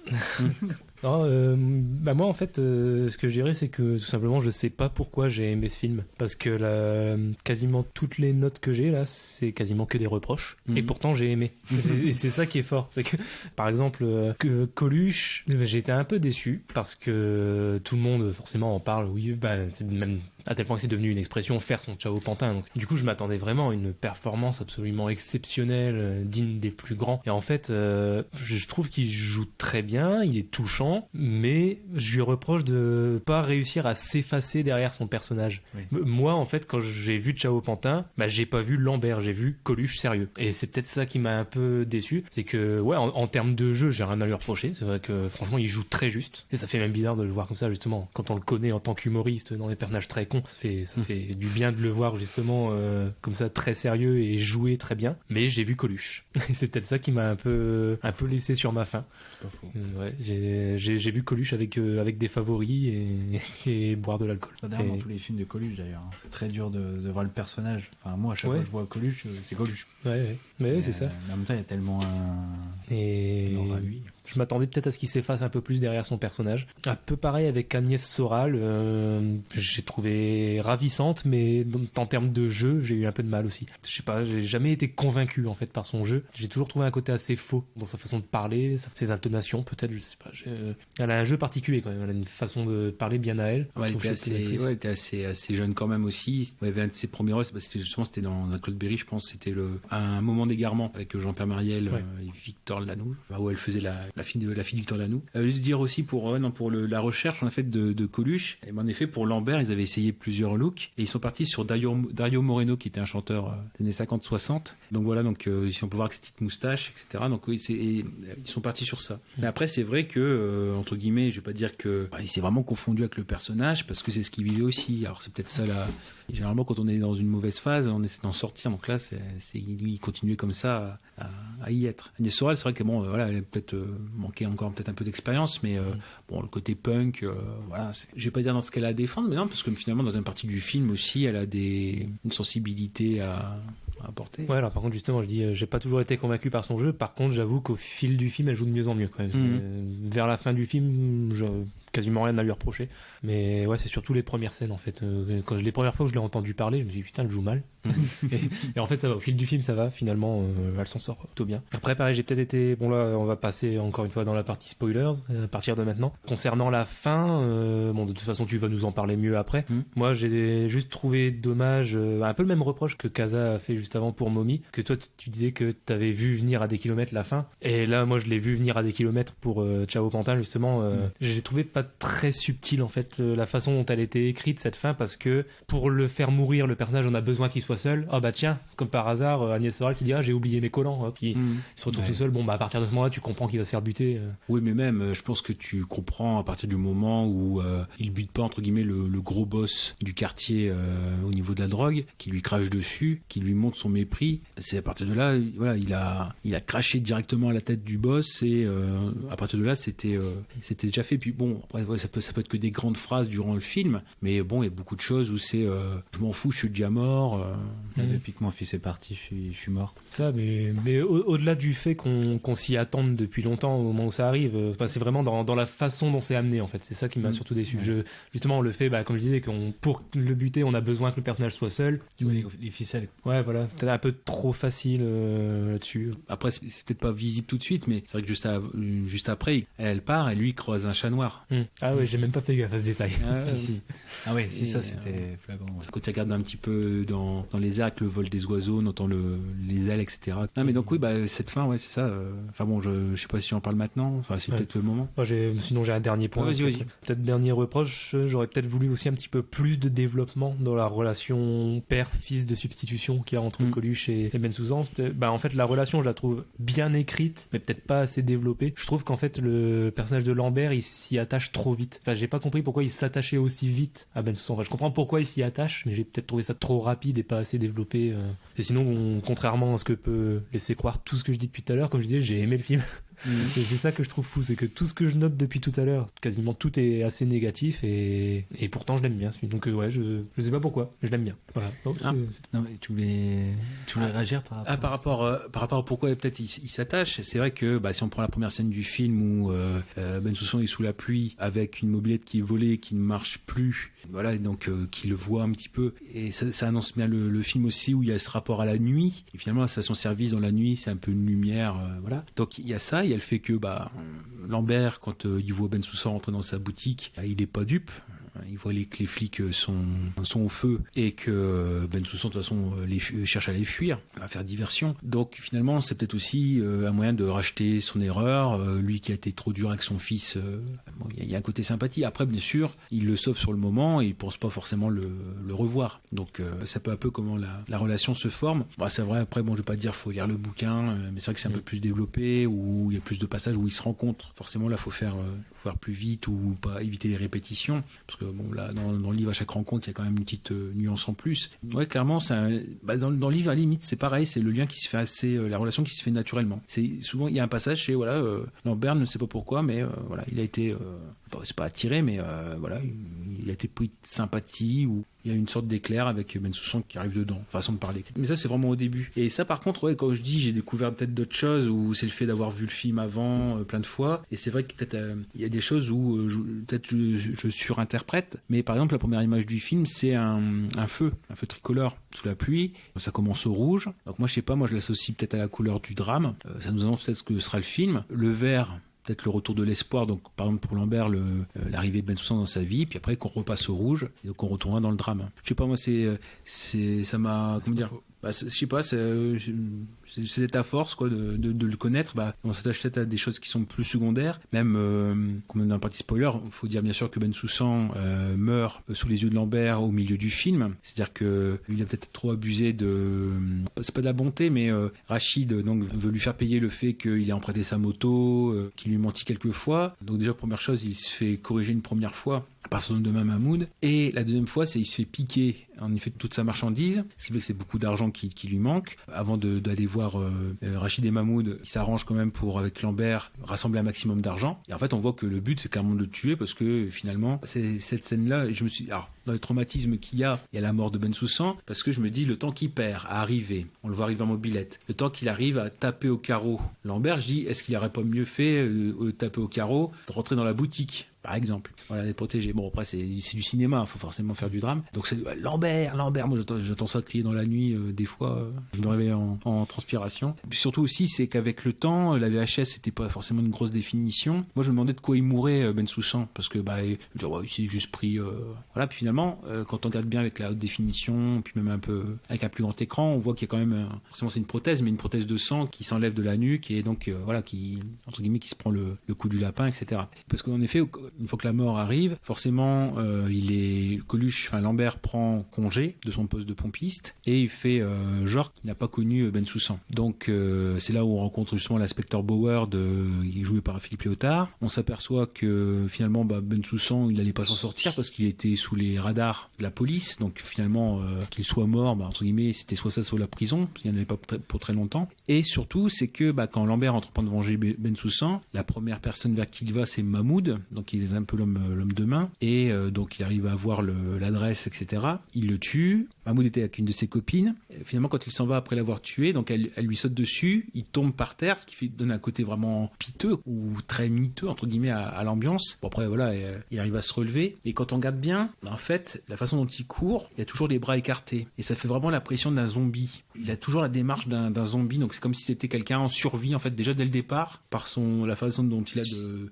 Non, moi en fait, ce que je dirais, c'est que tout simplement, je sais pas pourquoi j'ai aimé ce film, parce que quasiment toutes les notes que j'ai là, c'est quasiment que des reproches, et pourtant j'ai aimé. Et c'est ça qui est fort, c'est que par exemple que Coluche, j'étais un peu déçu parce que tout le monde forcément en parle. Oui, c'est même à tel point que c'est devenu une expression, faire son Ciao Pantin. Donc, du coup, je m'attendais vraiment à une performance absolument exceptionnelle, digne des plus grands. Et en fait, je trouve qu'il joue très bien, il est touchant, mais je lui reproche de pas réussir à s'effacer derrière son personnage. Oui. Moi, en fait, quand j'ai vu Ciao Pantin, j'ai pas vu Lambert, j'ai vu Coluche sérieux. Et c'est peut-être ça qui m'a un peu déçu. C'est que, en termes de jeu, j'ai rien à lui reprocher. C'est vrai que, franchement, il joue très juste. Et ça fait même bizarre de le voir comme ça, justement, quand on le connaît en tant qu'humoriste dans des personnages très cons. Ça fait du bien de le voir justement comme ça, très sérieux et jouer très bien. Mais j'ai vu Coluche. C'est peut-être ça qui m'a un peu laissé sur ma faim. C'est pas faux. Ouais, j'ai vu Coluche avec des favoris et boire de l'alcool. Dans tous les films de Coluche d'ailleurs, c'est très dur de voir le personnage. Enfin, moi, à chaque fois que je vois Coluche, c'est Coluche. Ouais. Mais c'est ça. Mais en même temps, il y a tellement Et lui. Je m'attendais peut-être à ce qu'il s'efface un peu plus derrière son personnage. Un peu pareil avec Agnès Soral. J'ai trouvé ravissante, mais en termes de jeu, j'ai eu un peu de mal aussi. Je sais pas, j'ai jamais été convaincu en fait par son jeu. J'ai toujours trouvé un côté assez faux dans sa façon de parler, ses intonations peut-être, je sais pas. Elle a un jeu particulier quand même. Elle a une façon de parler bien à elle. Elle était assez jeune quand même aussi. Elle avait un de ses premiers rôles, c'était dans un Claude Berry, je pense. C'était un moment d'égarement avec Jean-Pierre Mariel et Victor Lanoux, où elle faisait la fille de Victor Lanoux. Juste dire aussi pour la recherche en fait de Coluche. Et en effet, pour Lambert, ils avaient essayé plusieurs looks et ils sont partis sur Dario Moreno, qui était un chanteur des années 50-60. Donc voilà, si on peut voir avec ses petites moustaches, etc. Donc oui, ils sont partis sur ça. Mais après, c'est vrai que entre guillemets, je vais pas dire que il s'est vraiment confondu avec le personnage parce que c'est ce qu'il vivait aussi. Alors c'est peut-être ça là. Généralement, quand on est dans une mauvaise phase, on essaie d'en sortir. Donc là, lui, il continuait comme ça à y être. Agnès Soral, c'est vrai que elle a peut-être manqué encore peut-être un peu d'expérience, mais le côté punk, je vais pas dire dans ce qu'elle a à défendre, mais non, parce que finalement dans une partie du film aussi, elle a une sensibilité apporter. Ouais, alors par contre, justement, je dis, j'ai pas toujours été convaincu par son jeu. Par contre, j'avoue qu'au fil du film, elle joue de mieux en mieux quand même. Vers la fin du film, quasiment rien à lui reprocher. Mais ouais, c'est surtout les premières scènes en fait. Les premières fois où je l'ai entendu parler, je me suis dit putain, elle joue mal. et en fait, ça va. Au fil du film, ça va. Finalement, elle s'en sort plutôt bien. Après, pareil, j'ai peut-être été. Bon, là, on va passer encore une fois dans la partie spoilers à partir de maintenant. Concernant la fin, bon, de toute façon, tu vas nous en parler mieux après. Moi, j'ai juste trouvé dommage, un peu le même reproche que Kaza a fait juste avant pour Mommy, que toi, tu disais que t'avais vu venir à des kilomètres la fin. Et là, moi, je l'ai vu venir à des kilomètres pour Ciao Pantin, justement. J'ai trouvé pas très subtil, en fait, la façon dont elle était écrite, cette fin, parce que pour le faire mourir, le personnage, on a besoin qu'il soit seul. Ah bah tiens, comme par hasard, Agnès Sorel qui dit j'ai oublié mes collants, puis il se retrouve tout seul. Bon bah à partir de ce moment-là, tu comprends qu'il va se faire buter. Oui, mais même, je pense que tu comprends à partir du moment où il bute pas entre guillemets le gros boss du quartier au niveau de la drogue, qui lui crache dessus, qui lui montre son mépris. C'est à partir de là, voilà, il a craché directement à la tête du boss et à partir de là, c'était déjà fait. Puis bon, après, ouais, ça peut être que des grandes phrases durant le film, mais bon, il y a beaucoup de choses où c'est je m'en fous, je suis déjà mort. Depuis que mon fils est parti, je suis mort. Ça, mais au-delà du fait qu'on s'y attende depuis longtemps au moment où ça arrive, c'est vraiment dans la façon dont c'est amené en fait. C'est ça qui m'a surtout déçu. Justement, le fait, comme je disais, pour le buter, on a besoin que le personnage soit seul. Tu vois les ficelles. Ouais, voilà. C'était un peu trop facile là-dessus. Après, c'est peut-être pas visible tout de suite, mais c'est vrai que juste après, elle part et lui croise un chat noir. Ah ouais, j'ai même pas fait gaffe à ce détail. Ah ouais, si, ça c'était flagrant. Ouais. Quand tu regardes un petit peu dans les airs avec le vol des oiseaux, on entend les ailes, etc. Non, mais donc oui, cette fin, ouais, c'est ça. Enfin bon, je sais pas si j'en parle maintenant. Enfin, c'est peut-être le moment. Moi, sinon, j'ai un dernier point. Vas-y. Peut-être dernier reproche. J'aurais peut-être voulu aussi un petit peu plus de développement dans la relation père-fils de substitution qu'il y a entre Coluche et Ben Soussan. En fait, la relation, je la trouve bien écrite, mais peut-être pas assez développée. Je trouve qu'en fait, le personnage de Lambert, il s'y attache trop vite. Enfin, j'ai pas compris pourquoi il s'attachait aussi vite à Ben Soussan. Enfin, je comprends pourquoi il s'y attache, mais j'ai peut-être trouvé ça trop rapide et pas assez développé. Et sinon, contrairement à ce que peut laisser croire tout ce que je dis depuis tout à l'heure, comme je disais, j'ai aimé le film. C'est ça que je trouve fou, c'est que tout ce que je note depuis tout à l'heure, quasiment tout est assez négatif et pourtant je l'aime bien ce film. Donc ouais, je sais pas pourquoi, mais je l'aime bien. Voilà. Non, mais tu voulais réagir par rapport par rapport à pourquoi peut-être il s'attache. C'est vrai que si on prend la première scène du film où Ben Soussan est sous la pluie avec une mobilette qui est volée, qui ne marche plus, voilà, donc qui le voit un petit peu, et ça annonce bien le film aussi où il y a ce rapport à la nuit. Et finalement, la station service dans la nuit, c'est un peu une lumière, voilà. Donc il y a ça. Il y a le fait que Lambert, quand il voit Ben Soussan rentrer dans sa boutique, il n'est pas dupe. Il voit que les flics sont au feu et que Ben Soussan de toute façon cherche à les fuir, à faire diversion. Donc finalement c'est peut-être aussi un moyen de racheter son erreur. Lui qui a été trop dur avec son fils, il y a un côté sympathie. Après bien sûr il le sauve sur le moment et il pense pas forcément le revoir. Donc c'est peu à peu comment la relation se forme. C'est vrai, après je vais pas dire faut lire le bouquin, mais c'est vrai que c'est un peu plus développé, où il y a plus de passages où ils se rencontrent. Forcément là faut faire plus vite ou pas éviter les répétitions, parce que là dans le livre à chaque rencontre il y a quand même une petite nuance en plus. Ouais, clairement dans le livre à la limite c'est pareil, c'est le lien qui se fait la relation qui se fait naturellement. C'est souvent il y a un passage c'est Lambert ne sait pas pourquoi mais il a été c'est pas attiré mais il a été pris de sympathie, ou il y a une sorte d'éclair avec Ben Soussan qui arrive dedans, façon de parler. Mais ça c'est vraiment au début. Et ça par contre quand je dis j'ai découvert peut-être d'autres choses, ou c'est le fait d'avoir vu le film avant plein de fois, et c'est vrai que peut-être il y a des choses où je surinterprète, mais par exemple la première image du film c'est un feu tricolore sous la pluie, ça commence au rouge, donc moi je sais pas, je l'associe peut-être à la couleur du drame, ça nous annonce peut-être ce que sera le film. Le vert, peut-être le retour de l'espoir, donc par exemple pour Lambert l'arrivée de Ben Soussan dans sa vie, puis après qu'on repasse au rouge et donc on retournera dans le drame. Je sais pas, moi ça m'a, comment dire, je sais pas, c'est ta force quoi de le connaître. On s'attache peut-être à des choses qui sont plus secondaires, même comme dans la partie spoiler, il faut dire bien sûr que Ben Soussan meurt sous les yeux de Lambert au milieu du film, c'est-à-dire que il a peut-être trop abusé c'est pas de la bonté, mais Rachid donc veut lui faire payer le fait qu'il ait emprunté sa moto, qu'il lui mentit quelques fois. Donc déjà première chose, il se fait corriger une première fois par son homme de main Mahmoud, et la deuxième fois c'est il se fait piquer en effet toute sa marchandise, ce qui fait que c'est beaucoup d'argent qui lui manque, avant d'aller voir Rachid et Mahmoud, qui s'arrangent quand même pour, avec Lambert, rassembler un maximum d'argent. Et en fait, on voit que le but, c'est clairement de le tuer, parce que finalement, c'est cette scène-là, je me suis... Alors, dans le traumatisme qu'il y a la mort de Bensoussan, parce que je me dis, le temps qu'il perd à arriver, on le voit arriver en mobilette, le temps qu'il arrive à taper au carreau Lambert, je dis, est-ce qu'il n'aurait pas mieux fait de taper au carreau, de rentrer dans la boutique, par exemple, voilà, d'être protégé. Bon, après, c'est du cinéma, il faut forcément faire du drame. Donc, c'est Lambert, moi j'entends ça crier dans la nuit, des fois, je me réveille en transpiration. Puis surtout aussi, c'est qu'avec le temps, la VHS, c'était pas forcément une grosse définition. Moi, je me demandais de quoi il mourait, Bensoussan, parce que, il s'est juste pris, voilà, puis finalement, quand on regarde bien avec la haute définition, puis même un peu avec un plus grand écran, on voit qu'il y a quand même, forcément, c'est une prothèse, mais une prothèse de sang qui s'enlève de la nuque et donc, voilà, qui, entre guillemets, qui se prend le coup du lapin, etc. Parce qu'en effet, une fois que la mort arrive, forcément, Lambert prend congé de son poste de pompiste et il fait genre qu'il n'a pas connu Bensoussan. Donc c'est là où on rencontre justement l'inspecteur Bauer, qui est joué par Philippe Léotard. On s'aperçoit que finalement Bensoussan, il n'allait pas s'en sortir parce qu'il était sous les radars de la police. Donc finalement, qu'il soit mort, entre guillemets, c'était soit ça, soit la prison. Il n'y en avait pas pour très longtemps. Et surtout, c'est que quand Lambert entreprend de venger Bensoussan, la première personne vers qui il va, c'est Mahmoud. Donc il est un peu l'homme de main, et donc il arrive à avoir l'adresse, etc. Il le tue. Mahmoud était avec une de ses copines. Et finalement, quand il s'en va après l'avoir tué, donc elle lui saute dessus, il tombe par terre, ce qui donne un côté vraiment piteux ou très miteux entre guillemets à l'ambiance. Bon, après voilà, il arrive à se relever, et quand on regarde bien, en fait, la façon dont il court, il a toujours les bras écartés, et ça fait vraiment l'impression d'un zombie. Il a toujours la démarche d'un zombie, donc c'est comme si c'était quelqu'un en survie en fait déjà dès le départ, par la façon dont il a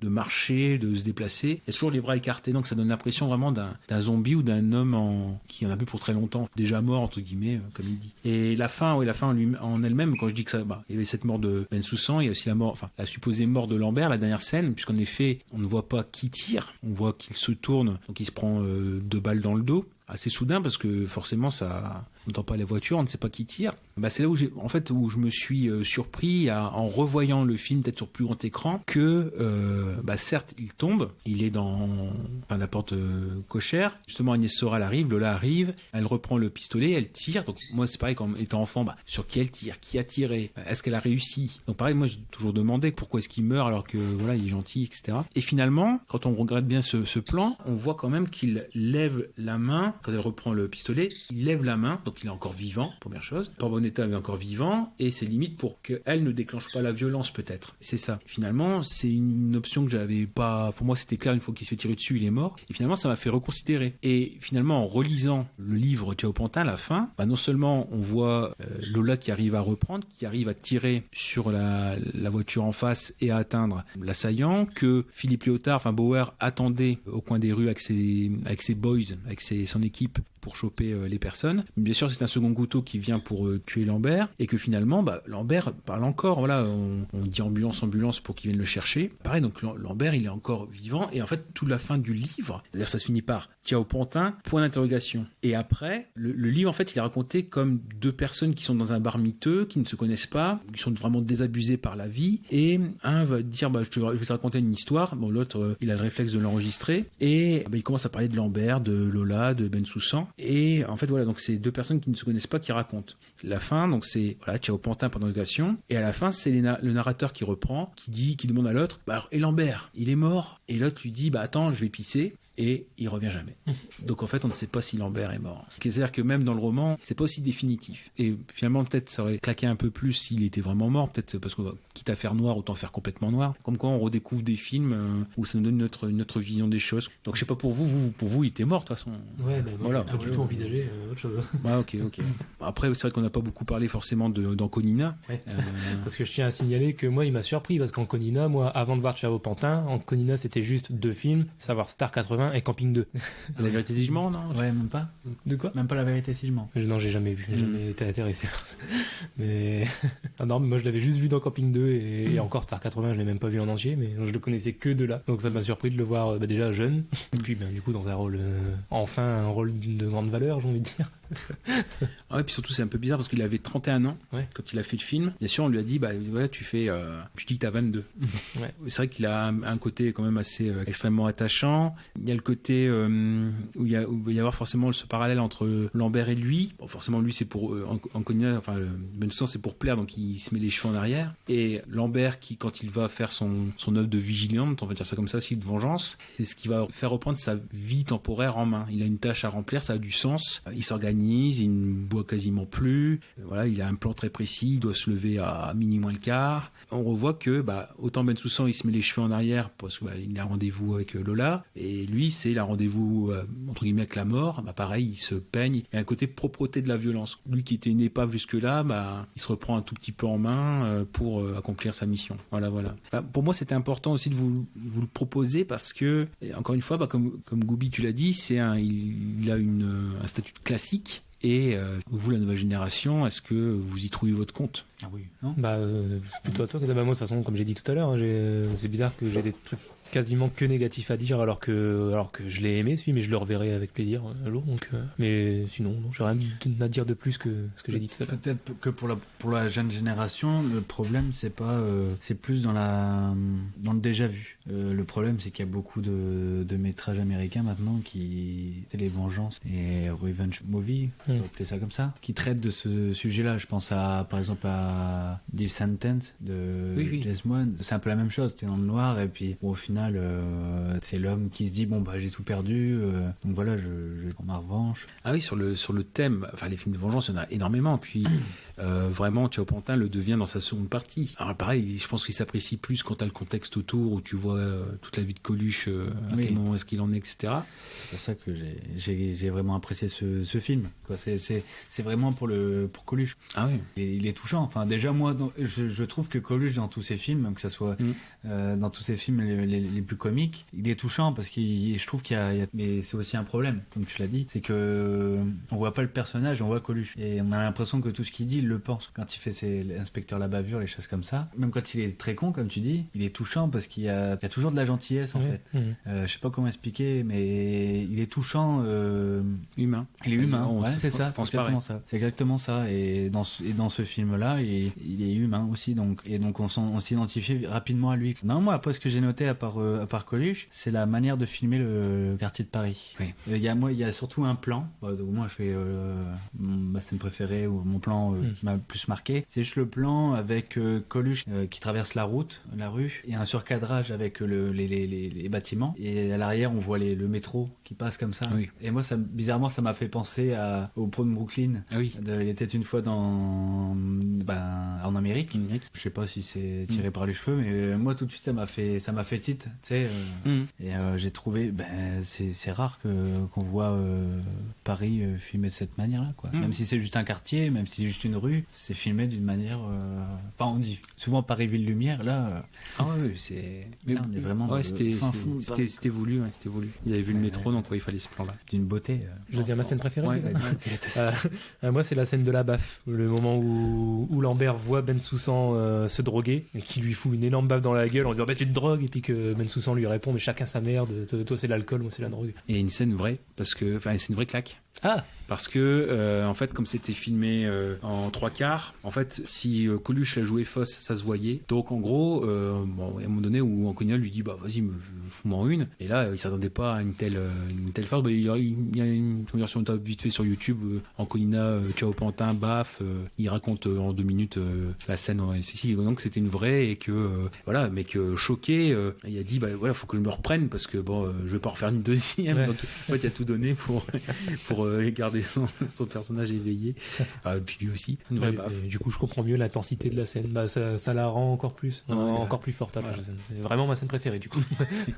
de marcher, de se déplacer. Il a toujours les bras écartés, donc ça donne l'impression vraiment d'un zombie ou d'un homme qui en a plus pour très longtemps, déjà mort entre guillemets, comme il dit. Et la fin en elle-même, quand je dis que ça, il y avait cette mort de Bensoussan, il y a aussi la supposée mort de Lambert, la dernière scène, puisqu'en effet, on ne voit pas qui tire, on voit qu'il se tourne, donc il se prend 2 balles dans le dos, assez soudain, parce que forcément ça... On n'entend pas les voitures, on ne sait pas qui tire. C'est là où je me suis surpris en revoyant le film peut-être sur plus grand écran que certes il tombe, il est dans la porte cochère. Justement Agnès Sorel arrive, Lola arrive, elle reprend le pistolet, elle tire. Donc moi c'est pareil, quand étant enfant, sur qui elle tire, qui a tiré, est-ce qu'elle a réussi. Donc pareil, moi j'ai toujours demandé pourquoi est-ce qu'il meurt alors que voilà il est gentil, etc. Et finalement quand on regarde bien ce plan, on voit quand même qu'il lève la main quand elle reprend le pistolet, il lève la main. Donc il est encore vivant, première chose. Pas en bon état, mais encore vivant. Et c'est limite pour qu'elle ne déclenche pas la violence, peut-être. C'est ça. Finalement, c'est une option que j'avais pas... Pour moi, c'était clair, une fois qu'il se fait tirer dessus, il est mort. Et finalement, ça m'a fait reconsidérer. Et finalement, en relisant le livre Ciao Pantin, à la fin, non seulement on voit Lola qui arrive à reprendre, qui arrive à tirer sur la voiture en face et à atteindre l'assaillant, que Philippe Léotard, Bauer, attendait au coin des rues avec ses boys, avec son équipe, pour choper les personnes. Bien sûr, c'est un second couteau qui vient pour tuer Lambert, et que finalement, Lambert parle encore. Voilà, on dit ambulance pour qu'ils viennent le chercher. Pareil, donc Lambert, il est encore vivant, et en fait, toute la fin du livre, d'ailleurs, ça se finit par Ciao Pantin, point d'interrogation. Et après, le livre, en fait, il est raconté comme 2 personnes qui sont dans un bar miteux, qui ne se connaissent pas, qui sont vraiment désabusées par la vie, et un va dire, je vais te raconter une histoire. Bon, l'autre, il a le réflexe de l'enregistrer, et il commence à parler de Lambert, de Lola, de Bensoussan. Et en fait, voilà, donc c'est 2 personnes qui ne se connaissent pas qui racontent. La fin, donc c'est Ciao Pantin, point d'interrogation. Et à la fin, c'est le narrateur qui reprend, qui demande à l'autre, et Lambert, il est mort? Et l'autre lui dit, attends, je vais pisser. Et il revient jamais. Donc en fait, on ne sait pas si Lambert est mort. C'est-à-dire que même dans le roman, c'est pas aussi définitif. Et finalement, peut-être ça aurait claqué un peu plus s'il était vraiment mort, peut-être parce que quitte à faire noir, autant faire complètement noir. Comme quoi, on redécouvre des films où ça nous donne une autre vision des choses. Donc je sais pas pour vous, il était mort de toute façon. Ouais, moi, voilà. J'ai pas du tout envisagé autre chose. Ok. Après, c'est vrai qu'on n'a pas beaucoup parlé forcément d'Anconina. Ouais. Parce que je tiens à signaler que moi, il m'a surpris parce qu'Anconina, moi, avant de voir Ciao Pantin, Anconina, c'était juste 2 films, savoir Star 80 et Camping 2. La vérité si je mens, non? Ouais, même pas. De quoi? Même pas La vérité si je mens. Non, j'ai jamais vu, j'ai jamais été intéressé. Mais non, mais moi je l'avais juste vu dans Camping 2 et encore Star 80, je l'ai même pas vu en entier, mais je le connaissais que de là. Donc ça m'a surpris de le voir déjà jeune, et puis du coup dans un rôle, enfin un rôle de grande valeur, j'ai envie de dire. Ouais, puis surtout, c'est un peu bizarre parce qu'il avait 31 ans quand il a fait le film. Bien sûr, on lui a dit, voilà, tu dis que t'as 22. Ouais. C'est vrai qu'il a un côté quand même assez extrêmement attachant. Il y a le côté où il va y avoir forcément ce parallèle entre Lambert et lui. Bon, forcément, lui, c'est pour Anconina, enfin, Ben Soussan, c'est pour plaire, donc il se met les cheveux en arrière. Et Lambert, qui, quand il va faire son œuvre de vigilante, on va dire ça comme ça aussi, de vengeance, c'est ce qui va faire reprendre sa vie temporaire en main. Il a une tâche à remplir, ça a du sens. Il s'organise, il ne boit quasiment plus. Voilà, il a un plan très précis, il doit se lever à minuit moins le quart. On revoit que autant Ben Soussan, il se met les cheveux en arrière parce qu'il a un rendez-vous avec Lola, et lui, il a un rendez-vous entre guillemets avec la mort. Pareil, il se peigne. Il y a un côté propreté de la violence. Lui qui était une épave jusque-là, il se reprend un tout petit peu en main pour accomplir sa mission. Voilà. Pour moi, c'était important aussi de vous le proposer parce que, encore une fois, comme Goubi, tu l'as dit, il a un statut de classique. Et vous, la nouvelle génération, est-ce que vous y trouvez votre compte? Ah oui, non? Plutôt à toi. Moi, de toute façon, comme j'ai dit tout à l'heure, c'est bizarre que j'ai des trucs quasiment que négatifs à dire alors que je l'ai aimé, mais je le reverrai avec plaisir un jour. Donc, mais sinon, non, j'ai rien à dire de plus que ce que j'ai dit tout à l'heure. Peut-être que pour la jeune génération, le problème c'est plus dans le déjà vu. Le problème, c'est qu'il y a beaucoup de métrages américains maintenant c'est les vengeances et revenge movie, on peut appeler ça comme ça, qui traitent de ce sujet-là. Je pense par exemple à Death Sentence de James Wan. C'est un peu la même chose. T'es dans le noir et puis au final c'est l'homme qui se dit j'ai tout perdu, donc voilà, je prends ma revanche. Ah oui, sur le thème, enfin les films de vengeance, il y en a énormément. Puis vraiment, Chao Pantin le devient dans sa seconde partie. Alors pareil, je pense qu'il s'apprécie plus quand t'as le contexte autour où tu vois toute la vie de Coluche, à quel moment est-ce qu'il en est, etc. C'est pour ça que j'ai vraiment apprécié ce film, quoi. C'est vraiment pour Coluche. Ah oui. Il est touchant. Enfin, déjà moi, je trouve que Coluche, dans tous ses films, que ça soit dans tous ses films les plus comiques, il est touchant parce que je trouve qu'il y a, mais c'est aussi un problème, comme tu l'as dit, c'est que on voit pas le personnage, on voit Coluche, et on a l'impression que tout ce qu'il dit, il le pense. Quand il fait l'inspecteur la bavure, les choses comme ça, même quand il est très con, comme tu dis, il est touchant parce qu'il y a toujours de la gentillesse en fait. Je sais pas comment expliquer, mais il est touchant, humain. Il est humain, c'est ça, c'est exactement ça. Et dans ce film-là, il est humain aussi, donc on s'identifie rapidement à lui. Non, moi après ce que j'ai noté à part Coluche, c'est la manière de filmer le quartier de Paris. Oui. Il y a surtout un plan. Moi, je fais ma scène préférée ou mon plan qui m'a le plus marqué. C'est juste le plan avec Coluche qui traverse la rue, et un surcadrage avec les bâtiments. Et à l'arrière, on voit le métro qui passe comme ça. Oui. Et moi, bizarrement, ça m'a fait penser au pont de Brooklyn. Ah oui. Il était une fois en Amérique. Je sais pas si c'est tiré par les cheveux, mais moi, tout de suite, ça m'a fait titre, tu sais. Et j'ai trouvé, c'est rare qu'on voit Paris filmé de cette manière-là, quoi. Même si c'est juste un quartier, même si c'est juste une rue, c'est filmé d'une manière. Enfin, on dit souvent Paris-Ville-Lumière, là. Ah oui, c'est. Mais là, on est vraiment. Ouais, c'était voulu, c'était voulu. Il avait vu le métro, donc il fallait ce plan-là. D'une beauté. Je veux dire ma scène préférée. Ouais, moi, c'est la scène de la baffe, le moment où Lambert voit Ben Soussan se droguer et qui lui fout une énorme baffe dans la gueule en disant tu te drogues, et puis que Ben Soussan lui répond mais chacun sa merde, toi c'est l'alcool, moi c'est la drogue. Et une scène vraie, c'est une vraie claque. Ah. Parce que en fait, comme c'était filmé en 3/4, en fait, si Coluche l'a joué fausse, ça se voyait. Donc en gros, il y a un moment donné où Anconina lui dit vas-y, fous-moi une. Et là, il s'attendait pas à une telle phase. Il y a une version vite fait sur YouTube, Anconina, Chao Pantin, baf, il raconte en 2 minutes la scène. Donc c'était une vraie, et que voilà, mais que choqué, il a dit faut que je me reprenne parce que je vais pas refaire une deuxième. Donc en fait, il a tout donné pour garder son personnage éveillé. Puis lui aussi. Du coup, je comprends mieux l'intensité de la scène. Ça la rend encore plus, encore plus forte. C'est vraiment ma scène préférée, du coup.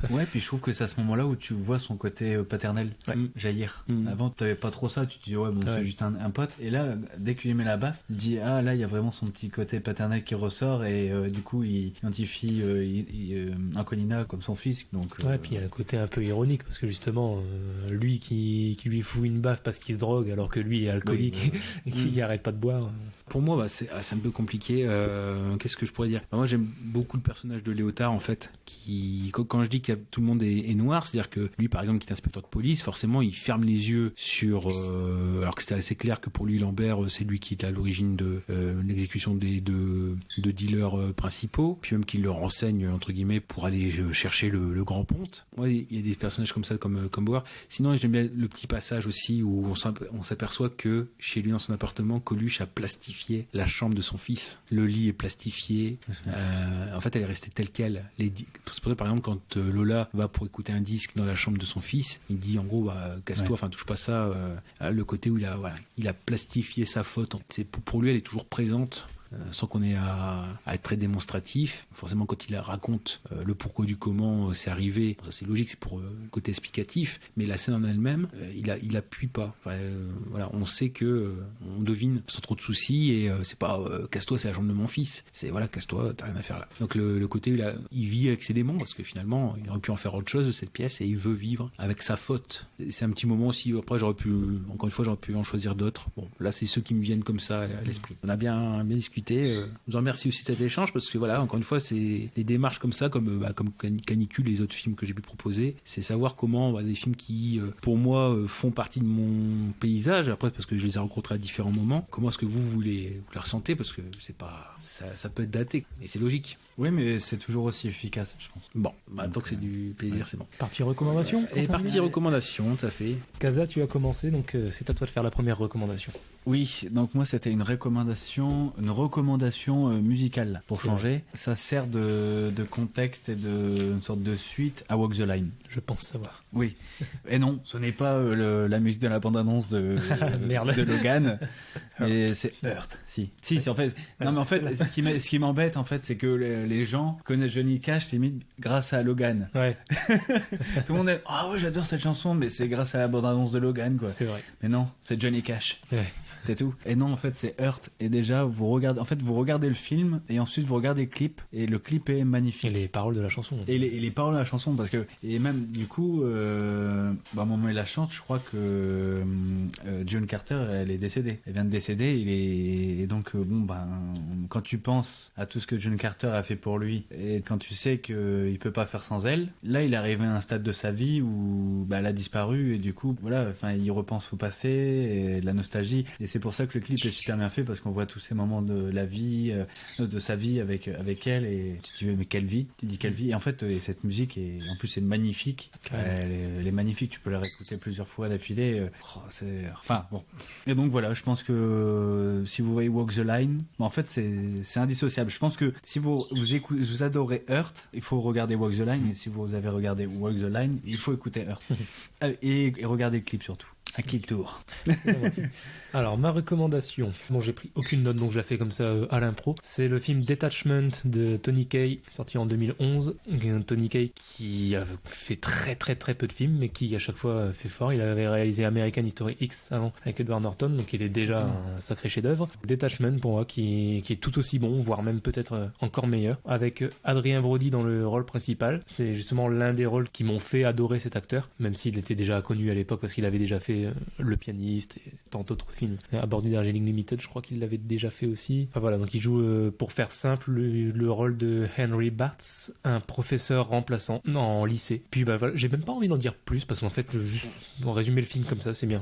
Ouais, puis je trouve que c'est à ce moment-là où tu vois son côté paternel jaillir. Avant, tu n'avais pas trop ça. Tu te dis c'est juste un pote. Et là, dès qu'il lui met la baffe, tu te dis là, il y a vraiment son petit côté paternel qui ressort, et du coup, il identifie Anconina comme son fils. Donc, puis il y a un côté un peu ironique parce que justement, lui qui lui fout une baffe parce qu'il se drogue alors que lui est alcoolique et qu'il arrête pas de boire. Pour moi, c'est un peu compliqué. Qu'est-ce que je pourrais dire ? Moi, j'aime beaucoup le personnage de Léotard, en fait, quand je dis qu'il y a, tout le monde est noir, c'est-à-dire que lui, par exemple, qui est inspecteur de police, forcément, il ferme les yeux sur... alors que c'était assez clair que pour lui, Lambert, c'est lui qui est à l'origine de l'exécution de dealers principaux, puis même qu'il le renseigne, entre guillemets, pour aller chercher le grand ponte. Moi, il y a des personnages comme ça, comme Bauer. Sinon, j'aime bien le petit passage aussi où on s'aperçoit que chez lui, dans son appartement, Coluche a plastifié la chambre de son fils. Le lit est plastifié. En fait, elle est restée telle quelle. C'est pour ça, par exemple, quand Lola va pour écouter un disque dans la chambre de son fils, il dit en gros, casse-toi, enfin touche pas ça. Le côté où il a plastifié sa faute. Pour lui, elle est toujours présente. Sans qu'on ait à être très démonstratif. Forcément, quand il raconte le pourquoi du comment c'est arrivé, ça c'est logique, c'est pour le côté explicatif, mais la scène en elle-même, il appuie pas. Enfin, voilà, on sait que on devine sans trop de soucis, et c'est pas casse-toi, c'est la jambe de mon fils. C'est voilà, casse-toi, t'as rien à faire là. Donc le côté où il vit avec ses démons, parce que finalement, il aurait pu en faire autre chose de cette pièce, et il veut vivre avec sa faute. C'est un petit moment aussi. Après, j'aurais pu en choisir d'autres. Bon, là, c'est ceux qui me viennent comme ça à l'esprit. On a bien discuté. Je vous remercie aussi de cet échange, parce que voilà, encore une fois, c'est les démarches comme ça, comme Canicule et les autres films que j'ai pu proposer, c'est savoir comment des films qui pour moi font partie de mon paysage, après parce que je les ai rencontrés à différents moments, comment est-ce que vous les ressentez, parce que c'est pas ça peut être daté, et c'est logique. Oui, mais c'est toujours aussi efficace, je pense. Bon, tant que c'est du plaisir, c'est bon. Partie recommandation. Et partie recommandation, tout à fait. Casa, tu as commencé, donc c'est à toi de faire la première recommandation. Oui, donc moi c'était une recommandation musicale pour changer. Ça sert de contexte et une sorte de suite à Walk the Line. Je pense savoir. Oui. Et non, ce n'est pas la musique de la bande-annonce de Logan. Mais c'est Hurt. Si, c'est en fait. Non, mais en fait, ce qui m'embête en fait, c'est que les gens connaissent Johnny Cash limite grâce à Logan. Ouais. Tout le monde est ouais, j'adore cette chanson, mais c'est grâce à la bande-annonce de Logan, quoi. C'est vrai. Mais non, c'est Johnny Cash. Ouais. C'est tout. Et non, en fait, c'est Hurt. Et déjà, vous regardez le film, et ensuite vous regardez le clip, et le clip est magnifique. Et les paroles de la chanson. Et les paroles de la chanson, parce que, et même du coup, au moment où il la chante, je crois que June Carter, elle est décédée. Elle vient de décéder. Et donc, quand tu penses à tout ce que June Carter a fait pour lui, et quand tu sais qu'il peut pas faire sans elle, là, il est arrivé à un stade de sa vie où elle a disparu, et du coup, voilà, enfin, il repense au passé, et de la nostalgie. Et c'est pour ça que le clip est super bien fait, parce qu'on voit tous ces moments de la vie, de sa vie avec elle, et tu te dis mais quelle vie, tu dis quelle vie, et en fait cette musique en plus c'est magnifique, elle est magnifique, tu peux la réécouter plusieurs fois d'affilée, enfin bon. Et donc voilà, je pense que si vous voyez Walk the Line, en fait c'est indissociable. Je pense que si vous adorez Hurt, il faut regarder Walk the Line, et si vous avez regardé Walk the Line, il faut écouter Hurt et regarder le clip surtout. Un clip tour. Alors, ma recommandation, bon, j'ai pris aucune note, donc je la fais comme ça à l'impro. C'est le film Detachment de Tony Kaye, sorti en 2011. Tony Kaye qui a fait très très très peu de films, mais qui à chaque fois fait fort. Il avait réalisé American History X avant avec Edward Norton, donc il était déjà un sacré chef-d'œuvre. Detachment pour moi, qui est tout aussi bon, voire même peut-être encore meilleur, avec Adrien Brody dans le rôle principal. C'est justement l'un des rôles qui m'ont fait adorer cet acteur, même s'il était déjà connu à l'époque parce qu'il avait déjà fait Le Pianiste et tant d'autres films. À bord du Darjeeling Limited, je crois qu'il l'avait déjà fait aussi. Enfin voilà, donc il joue, pour faire simple, le rôle de Henry Bartz, un professeur remplaçant en lycée. Puis voilà, j'ai même pas envie d'en dire plus, parce qu'en fait, on résumer le film comme ça, c'est bien.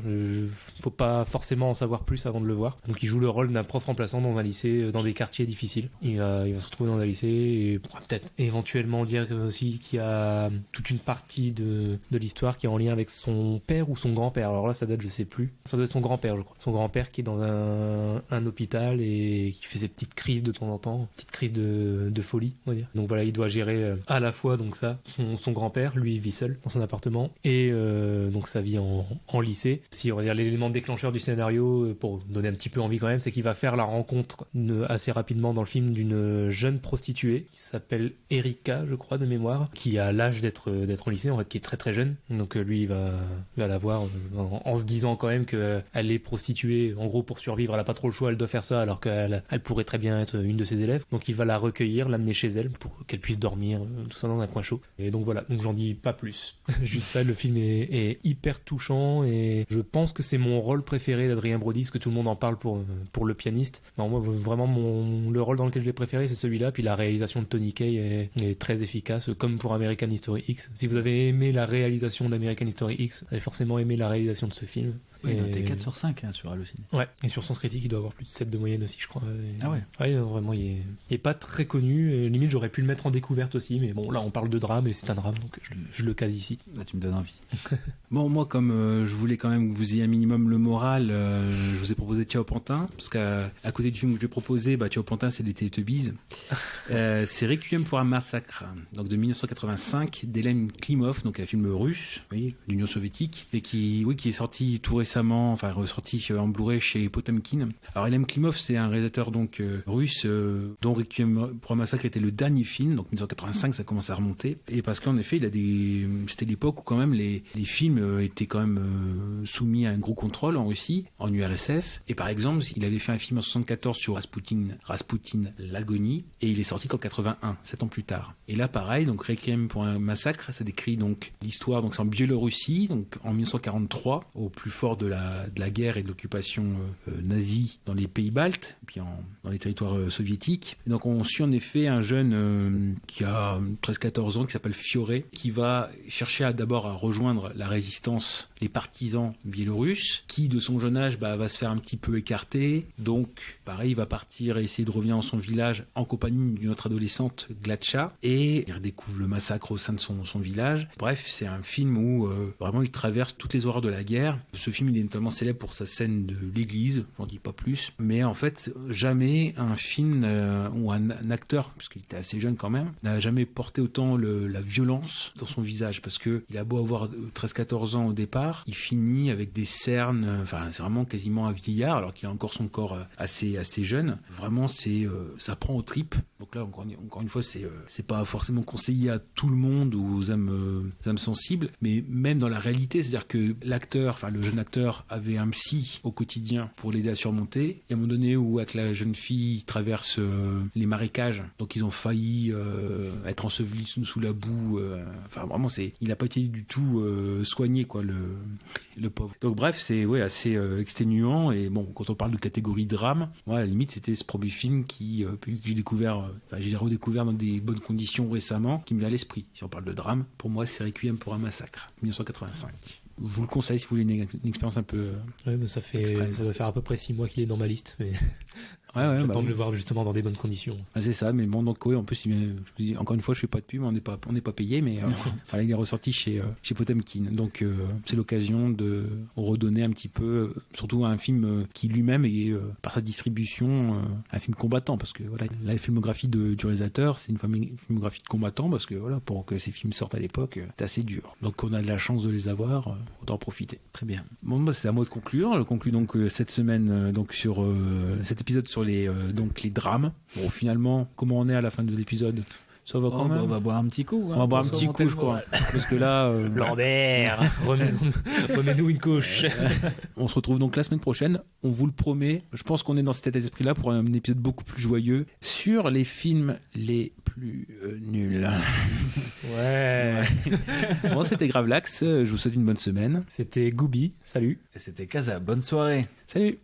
Faut pas forcément en savoir plus avant de le voir. Donc il joue le rôle d'un prof remplaçant dans un lycée, dans des quartiers difficiles. Il va se retrouver dans un lycée, et on pourra peut-être éventuellement dire aussi qu'il y a toute une partie de l'histoire qui est en lien avec son père ou son grand-père. Alors là, ça date, je sais plus. Ça doit être son grand-père, je crois. Son grand-père qui est dans un hôpital et qui fait ses petites crises de temps en temps, petites crises de folie, on va dire. Donc voilà, il doit gérer à la fois donc ça, son grand-père, lui il vit seul dans son appartement, et donc sa vie en lycée. Si on va dire l'élément déclencheur du scénario, pour donner un petit peu envie quand même, c'est qu'il va faire la rencontre assez rapidement dans le film d'une jeune prostituée qui s'appelle Erika, je crois de mémoire, qui a l'âge d'être en lycée en fait, qui est très très jeune. Donc lui il va la voir en se disant quand même qu'elle est prostituée, en gros pour survivre, elle a pas trop le choix, elle doit faire ça alors qu'elle pourrait très bien être une de ses élèves. Donc il va la recueillir, l'amener chez elle pour qu'elle puisse dormir, tout ça dans un coin chaud. Et donc voilà, donc j'en dis pas plus. Juste ça, le film est hyper touchant et je pense que c'est mon rôle préféré d'Adrien Brody, parce que tout le monde en parle pour le pianiste. Non, moi vraiment le rôle dans lequel je l'ai préféré c'est celui-là, puis la réalisation de Tony Kaye est très efficace, comme pour American History X. Si vous avez aimé la réalisation d'American History X, vous avez forcément aimé la réalisation de ce film. Oui, noté 4 sur 5 sur Allociné. Ouais, et sur Sens Critique, il doit avoir plus de 7 de moyenne aussi, je crois. Ah ouais. Ouais, non, vraiment, il est pas très connu. Et limite, j'aurais pu le mettre en découverte aussi, mais bon, là, on parle de drame et c'est un drame, donc je le case ici. Là, tu me donnes envie. Bon, moi, comme je voulais quand même que vous ayez un minimum le moral, je vous ai proposé Ciao Pantin, parce qu'à côté du film que je vais proposer, Ciao Pantin, c'est les Télétubbies. C'est Requiem pour un massacre, donc de 1985, d'Hélène Klimov, donc un film russe, oui, l'Union soviétique, et qui est sorti tout récemment, enfin ressorti en Blu-ray chez Potemkin. Alors Hélène Klimov, c'est un réalisateur donc russe, dont Requiem pour un massacre était le dernier film, donc 1985, ça commence à remonter, et parce qu'en effet, c'était l'époque où quand même les films étaient quand même soumis à un gros contrôle en Russie, en URSS, et par exemple, il avait fait un film en 1974 sur Rasputin, l'agonie, et il est sorti qu'en 81, 7 ans plus tard. Et là, pareil, donc Requiem pour un massacre, ça décrit donc l'histoire, donc c'est en Biélorussie, donc en 1943, au plus fort de la guerre et de l'occupation nazie dans les pays baltes, puis dans les territoires soviétiques. Et donc on suit en effet un jeune qui a 13-14 ans, qui s'appelle Fioré, qui va chercher d'abord à rejoindre la résistance, les partisans biélorusses, qui de son jeune âge va se faire un petit peu écarter. Donc pareil, il va partir et essayer de revenir dans son village en compagnie d'une autre adolescente, Glatcha, et il redécouvre le massacre au sein de son village. Bref, c'est un film où vraiment il traverse toutes les horreurs de la guerre. Ce film, il est notamment célèbre pour sa scène de l'église, j'en dis pas plus, mais en fait, jamais un film ou un acteur, parce qu'il était assez jeune quand même, n'a jamais porté autant la violence dans son visage, parce que il a beau avoir 13-14 ans au départ, il finit avec des cernes, enfin c'est vraiment quasiment un vieillard, alors qu'il a encore son corps assez jeune. Vraiment, ça prend aux tripes. Donc là, encore une fois, c'est pas forcément conseillé à tout le monde ou aux âmes sensibles, mais même dans la réalité, c'est-à-dire que l'acteur, enfin le jeune acteur, avait un psy au quotidien pour l'aider à surmonter. Et à un moment donné où avec la jeune fille traverse les marécages, donc ils ont failli être ensevelis sous la boue. Enfin vraiment, il n'a pas été du tout soigné, quoi, le pauvre. Donc bref, c'est assez exténuant. Et bon, quand on parle de catégorie drame, moi à la limite c'était ce premier film que j'ai redécouvert dans des bonnes conditions récemment, qui me vient à l'esprit. Si on parle de drame, pour moi c'est Requiem pour un massacre, 1985. Je vous le conseille si vous voulez une expérience un peu ouais, mais ça doit faire à peu près 6 mois qu'il est dans ma liste, mais j'attends de le voir justement dans des bonnes conditions. C'est ça, mais bon, donc oui, en plus, encore une fois, je fais pas de pub, on n'est pas payé, mais voilà, il est ressorti chez Potemkin, donc c'est l'occasion de redonner un petit peu, surtout un film qui lui-même est par sa distribution un film combattant, parce que voilà, la filmographie du réalisateur, c'est une filmographie de combattant, parce que voilà, pour que ces films sortent à l'époque, c'est assez dur. Donc on a de la chance de les avoir, autant en profiter. Très bien. Bon, c'est à moi de conclure. Je conclue donc cette semaine donc sur cet épisode sur les drames. Bon, finalement, comment on est à la fin de l'épisode? Ça va quand même. On va boire un petit coup. On va boire un petit coup, je crois. Parce que là... Lambert, remets-nous une couche. On se retrouve donc la semaine prochaine. On vous le promet. Je pense qu'on est dans cet état d'esprit-là pour un épisode beaucoup plus joyeux sur les films les plus nuls. Ouais. Bon, c'était Gravelax. Je vous souhaite une bonne semaine. C'était Goubi. Salut. Et c'était Casa. Bonne soirée. Salut.